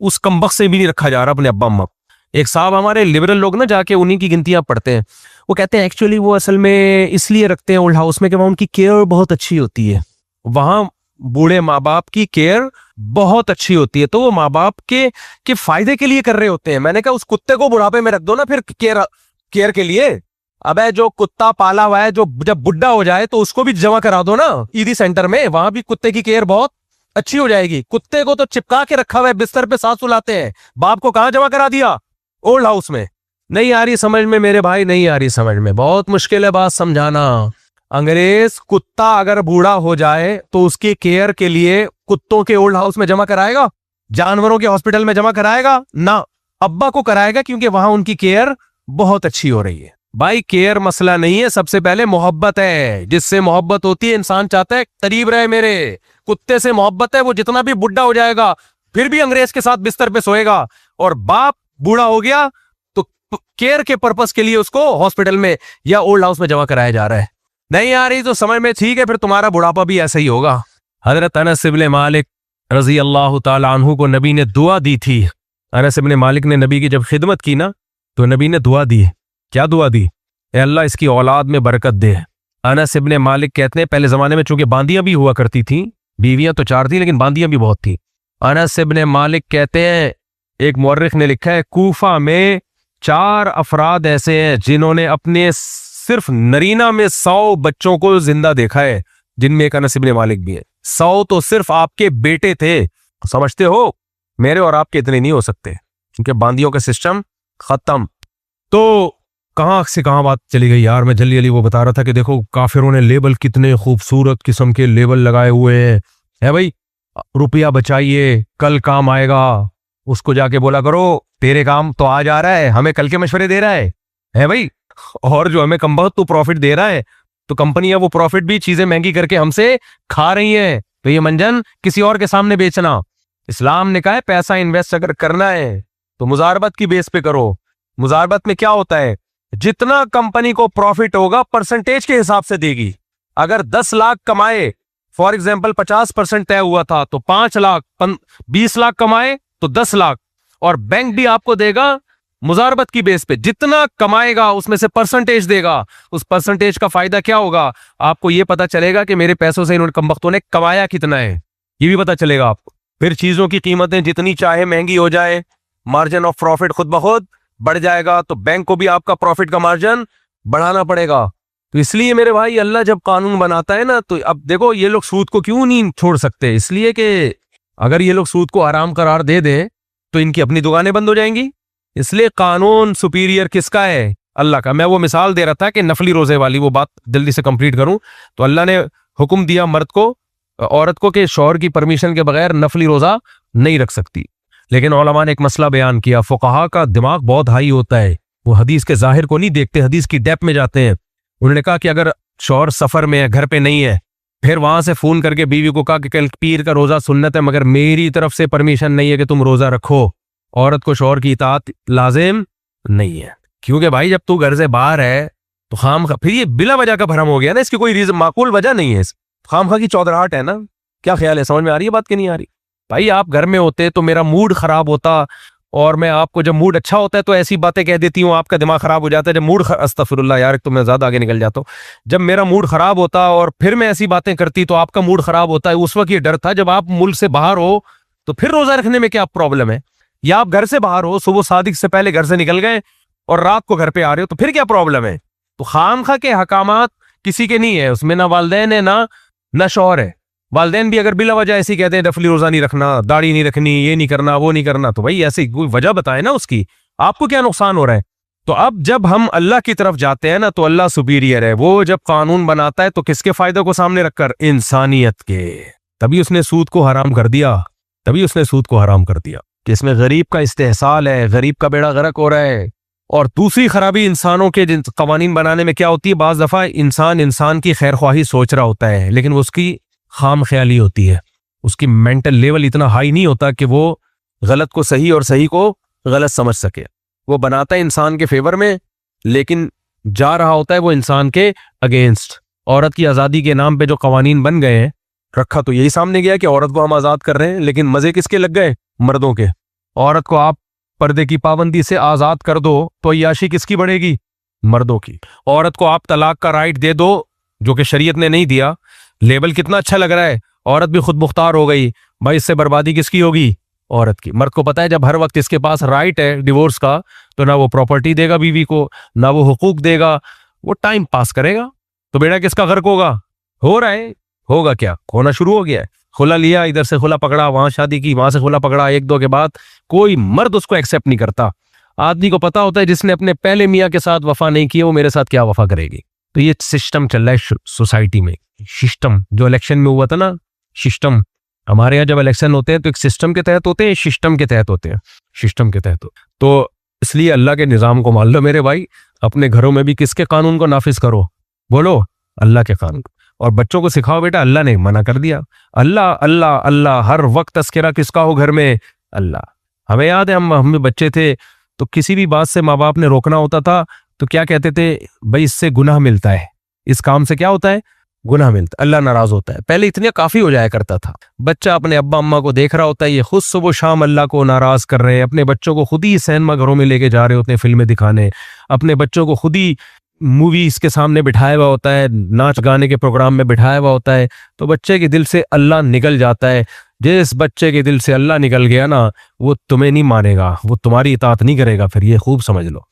उस कमबख्त से भी नहीं रखा जा रहा अपने अब्बा अम्मा। एक साहब हमारे लिबरल लोग ना जाके उन्हीं की गिनतियां पढ़ते हैं। वो कहते हैं एक्चुअली वो असल में इसलिए रखते हैं ओल्ड हाउस में कि वहां उनकी केयर बहुत अच्छी होती है। वहां बूढ़े माँ बाप की केयर बहुत अच्छी होती है, तो वो माँ बाप के फायदे के लिए कर रहे होते हैं। मैंने कहा उस कुत्ते को बुढ़ापे में रख दो ना फिर केयर के लिए। अबे जो कुत्ता पाला हुआ है, जो जब बुढ़ा हो जाए तो उसको भी जमा करा दो ना ईदी सेंटर में, वहां भी कुत्ते की केयर बहुत अच्छी हो जाएगी। कुत्ते को तो चिपका के रखा हुआ है, बिस्तर पे सांस सुलाते हैं, बाप को कहां जमा करा दिया, ओल्ड हाउस में। नहीं आ रही समझ में मेरे भाई, नहीं आ रही समझ में, बहुत मुश्किल है बात समझाना। अंग्रेज कुत्ता अगर बूढ़ा हो जाए तो उसकी केयर के लिए कुत्तों के ओल्ड हाउस में जमा कराएगा, जानवरों के हॉस्पिटल में जमा कराएगा ना, अब्बा को कराएगा, क्योंकि वहां उनकी केयर बहुत अच्छी हो रही है। भाई केयर मसला नहीं है, सबसे पहले मोहब्बत है। जिससे मोहब्बत होती है इंसान चाहता है करीब रहे मेरे। कुत्ते से मोहब्बत है, वो जितना भी बुढ़ा हो जाएगा फिर भी अंग्रेज के साथ बिस्तर पे सोएगा। और बाप बूढ़ा हो गया तो केयर के पर्पस के लिए उसको हॉस्पिटल में या ओल्ड हाउस में जमा कराया जा रहा है। नहीं आ रही तो समझ में, ठीक है, फिर तुम्हारा बुढ़ापा भी ऐसा ही होगा। हजरत अनस इब्न मालिक रजी अल्लाह तआला अन्हु को नबी ने दुआ दी थी। अनस इब्न मालिक ने नबी की जब खिदमत की ना, तो नबी ने दुआ दी। क्या दुआ दी? ए अल्लाह इसकी औलाद में बरकत दे। अनस इब्ने मालिक कहते हैं पहले जमाने में चूंकि बांदियां भी हुआ करती थी, बीवियां तो 4 थी लेकिन बांदियां भी बहुत थी। अनस इब्ने मालिक कहते हैं, एक मुअर्रिख ने लिखा है, कूफा में 4 अफराद ऐसे हैं जिन्होंने अपने सिर्फ नरीना में 100 बच्चों को जिंदा देखा है, जिनमें एक अनस इब्ने मालिक भी है। 100 तो सिर्फ आपके बेटे थे। समझते हो, मेरे और आपके इतने नहीं हो सकते क्योंकि बांदियों का सिस्टम खत्म। तो कहां से कहां बात चली गई यार। मैं जल्दी जल्दी वो बता रहा था कि देखो काफिरों ने लेबल, कितने खूबसूरत किस्म के लेबल लगाए हुए हैं, है भाई, रुपया बचाइए कल काम आएगा। उसको जाके बोला करो तेरे काम तो आज आ रहा है, हमें कल के मशवरे दे रहा है भाई। और जो हमें कम बहुत तो प्रॉफिट दे रहा है, तो कंपनियां वो प्रॉफिट भी चीजें महंगी करके हमसे खा रही हैं। तो ये मंजन किसी और के सामने बेचना। इस्लाम ने कहा है पैसा इन्वेस्ट अगर करना है तो मुजारबत की बेस पे करो। मुजारबत में क्या होता है, जितना कंपनी को प्रॉफिट होगा परसेंटेज के हिसाब से देगी। अगर 10 लाख कमाए, फॉर एग्जाम्पल 50% तय हुआ था, तो 5 लाख 20 लाख कमाए तो 10 लाख, और बैंक भी आपको देगा मुजारबत की बेस पे। जितना कमाएगा उसमें से परसेंटेज देगा। उस परसेंटेज का फायदा क्या होगा, आपको यह पता चलेगा कि मेरे पैसों से इन्होंने कमबख्तों ने कमाया कितना है, ये भी पता चलेगा आपको। फिर चीजों की कीमतें जितनी चाहे महंगी हो जाए, मार्जिन ऑफ प्रॉफिट खुद ब खुद बढ़ जाएगा, तो बैंक को भी आपका प्रॉफिट का मार्जिन बढ़ाना पड़ेगा। तो इसलिए मेरे भाई अल्लाह जब कानून बनाता है ना, तो अब देखो ये लोग सूद को क्यों नहीं छोड़ सकते, इसलिए कि अगर ये लोग सूद को हराम करार दे दें तो इनकी अपनी दुकानें बंद हो जाएंगी। इसलिए कानून सुपीरियर किसका है, अल्लाह का। मैं वो मिसाल दे रहा था कि नफली रोजे वाली, वो बात जल्दी से कंप्लीट करूं तो अल्लाह ने हुक्म दिया मर्द को, औरत को, कि शौहर की परमिशन के बगैर नफली रोजा नहीं रख सकती। लेकिन उलमा ने एक मसला बयान किया, फुकहा का दिमाग बहुत हाई होता है, वो हदीस के जाहिर को नहीं देखते, हदीस की डेप्थ में जाते हैं। उन्होंने कहा कि अगर शौहर सफर में है, घर पे नहीं है, फिर वहां से फोन करके बीवी को कहा कि कल पीर का रोजा सुन्नत है मगर मेरी तरफ से परमिशन नहीं है कि तुम रोजा रखो, औरत को शौहर की इताअत लाजिम नहीं है। क्योंकि भाई जब तू घर से बाहर है तो खामखा, फिर ये बिला वजह का भरम हो गया ना, इसकी कोई रीजन माकूल वजह नहीं है, खामखा की चौधराहट है ना। क्या ख्याल है, समझ में आ रही है बात कि नहीं आ रही? भाई आप घर में होते तो मेरा मूड खराब होता, और मैं आपको, जब मूड अच्छा होता है तो ऐसी बातें कह देती हूँ, आपका दिमाग खराब हो जाता है। जब मूड अस्तगफिरुल्लाह यार, तो मैं ज्यादा आगे निकल जाता हूँ। जब मेरा मूड खराब होता और फिर मैं ऐसी बातें करती तो आपका मूड खराब होता है। उस वक्त ये डर था, जब आप मुल्क से बाहर हो तो फिर रोजा रखने में क्या प्रॉब्लम है, या आप घर से बाहर हो, सुबह सादिक से पहले घर से निकल गए और रात को घर पे आ रहे हो, तो फिर क्या प्रॉब्लम है? तो खामखा के हकामात किसी के नहीं है, उसमें ना वालिदैन है ना शौहर है। वालिदैन भी अगर बिला वजह ऐसी कहते हैं नफली रोजा नहीं रखना, दाढ़ी नहीं रखनी, ये नहीं करना, वो नहीं करना, तो भाई ऐसी कोई वजह बताए ना उसकी, आपको क्या नुकसान हो रहा है। तो अब जब हम अल्लाह की तरफ जाते हैं ना, तो अल्लाह सुपीरियर है। वो जब कानून बनाता है तो किसके फायदे को सामने रखकर, इंसानियत के। तभी उसने सूद को हराम कर दिया, तभी उसने सूद को हराम कर दिया कि इसमें गरीब का इस्तेहसाल है, गरीब का बेड़ा गर्क हो रहा है। और दूसरी खराबी इंसानों के कवानीन बनाने में क्या होती है, बाज दफा इंसान की खैर ख्वाही सोच रहा होता है लेकिन उसकी खाम ख्याली होती है, उसकी मेंटल लेवल इतना हाई नहीं होता कि वो गलत को सही और सही को गलत समझ सके। वो बनाता है इंसान के फेवर में लेकिन जा रहा होता है वो इंसान के अगेंस्ट। औरत की आज़ादी के नाम पे जो कवानीन बन गए हैं, रखा तो यही सामने गया कि औरत को हम आज़ाद कर रहे हैं, लेकिन मजे किसके लग गए, मर्दों के। औरत को आप पर्दे की पाबंदी से आज़ाद कर दो तो अय्याशी किसकी बढ़ेगी, मर्दों की। औरत को आप तलाक का राइट दे दो जो कि शरीयत ने नहीं दिया, लेबल कितना अच्छा लग रहा है, औरत भी खुद मुख्तार हो गई, भाई इससे बर्बादी किसकी होगी, औरत की। मर्द को पता है जब हर वक्त इसके पास राइट है डिवोर्स का, तो ना वो प्रॉपर्टी देगा बीवी को, ना वो हुकूक देगा, वो टाइम पास करेगा। तो बेड़ा किसका गर्क होगा, हो रहा है, होगा क्या, होना शुरू हो गया है। खुला लिया, इधर से खुला पकड़ा, वहां शादी की, वहां से खुला पकड़ा, 1-2 के बाद कोई मर्द उसको एक्सेप्ट नहीं करता। आदमी को पता होता है जिसने अपने पहले मियाँ के साथ वफा नहीं की, वो मेरे साथ क्या वफा करेगी। तो ये सिस्टम चल रहा है सोसाइटी में। सिस्टम जो इलेक्शन में हुआ था ना, सिस्टम, हमारे यहाँ जब इलेक्शन होते हैं तो एक सिस्टम के तहत होते हैं, सिस्टम के तहत होते हैं, सिस्टम के तहत। तो इसलिए अल्लाह के निज़ाम को मान लो मेरे भाई, अपने घरों में भी किसके कानून को नाफिज करो, बोलो अल्लाह के कानून। और बच्चों को सिखाओ बेटा अल्लाह ने मना कर दिया, अल्लाह अल्लाह अल्लाह, हर वक्त तस्करा किसका हो घर में, अल्लाह। हमें याद है हम बच्चे थे तो किसी भी बात से माँ बाप ने रोकना होता था तो क्या कहते थे, भाई इससे गुनाह मिलता है, इस काम से क्या होता है, गुनाह मिलता, अल्लाह नाराज होता है। पहले इतने काफी हो जाया करता था, बच्चा अपने अब्बा अम्मा को देख रहा होता है, ये खुद सुबह शाम अल्लाह को नाराज कर रहे हैं, अपने बच्चों को खुद ही सिनेमा घरों में लेके जा रहे होते हैं फिल्में दिखाने, अपने बच्चों को खुद ही मूवीज के सामने बिठाया हुआ होता है, नाच गाने के प्रोग्राम में बिठाया हुआ होता है, तो बच्चे के दिल से अल्लाह निकल जाता है। जिस बच्चे के दिल से अल्लाह निकल गया ना, वो तुम्हें नहीं मानेगा, वो तुम्हारी इताअत नहीं करेगा, फिर ये खूब समझ लो।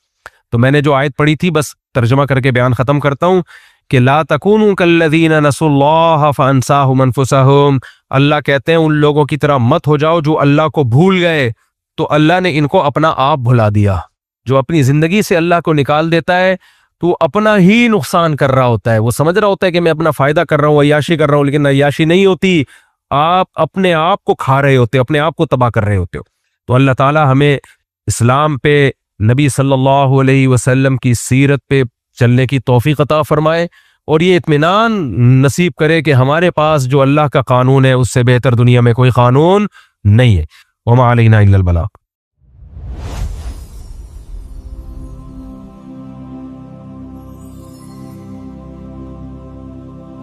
तो मैंने जो आयत पढ़ी थी, बस तर्जुमा करके बयान खत्म करता हूँ कि ला तकूनु कल्लज़ीना नसुल्लाह फअंसाहुम अनफुसहुम, अल्लाह कहते हैं उन लोगों की तरह मत हो जाओ जो अल्लाह को भूल गए तो अल्लाह ने इनको अपना आप भुला दिया। जो अपनी जिंदगी से अल्लाह को निकाल देता है तो अपना ही नुकसान कर रहा होता है। वो समझ रहा होता है कि मैं अपना फायदा कर रहा हूँ, अय्याशी कर रहा हूँ, लेकिन अय्याशी नहीं होती, आप अपने आप को खा रहे होते हो, अपने आप को तबाह कर रहे होते हो। तो अल्लाह ताला हमें इस्लाम पे, नबी सल्लल्लाहु अलैहि वसल्लम की सीरत पे चलने की तौफीक अता फरमाए और ये इत्मीनान नसीब करे कि हमारे पास जो अल्लाह का कानून है उससे बेहतर दुनिया में कोई कानून नहीं है। वमा अलैना इल्लल बलाग।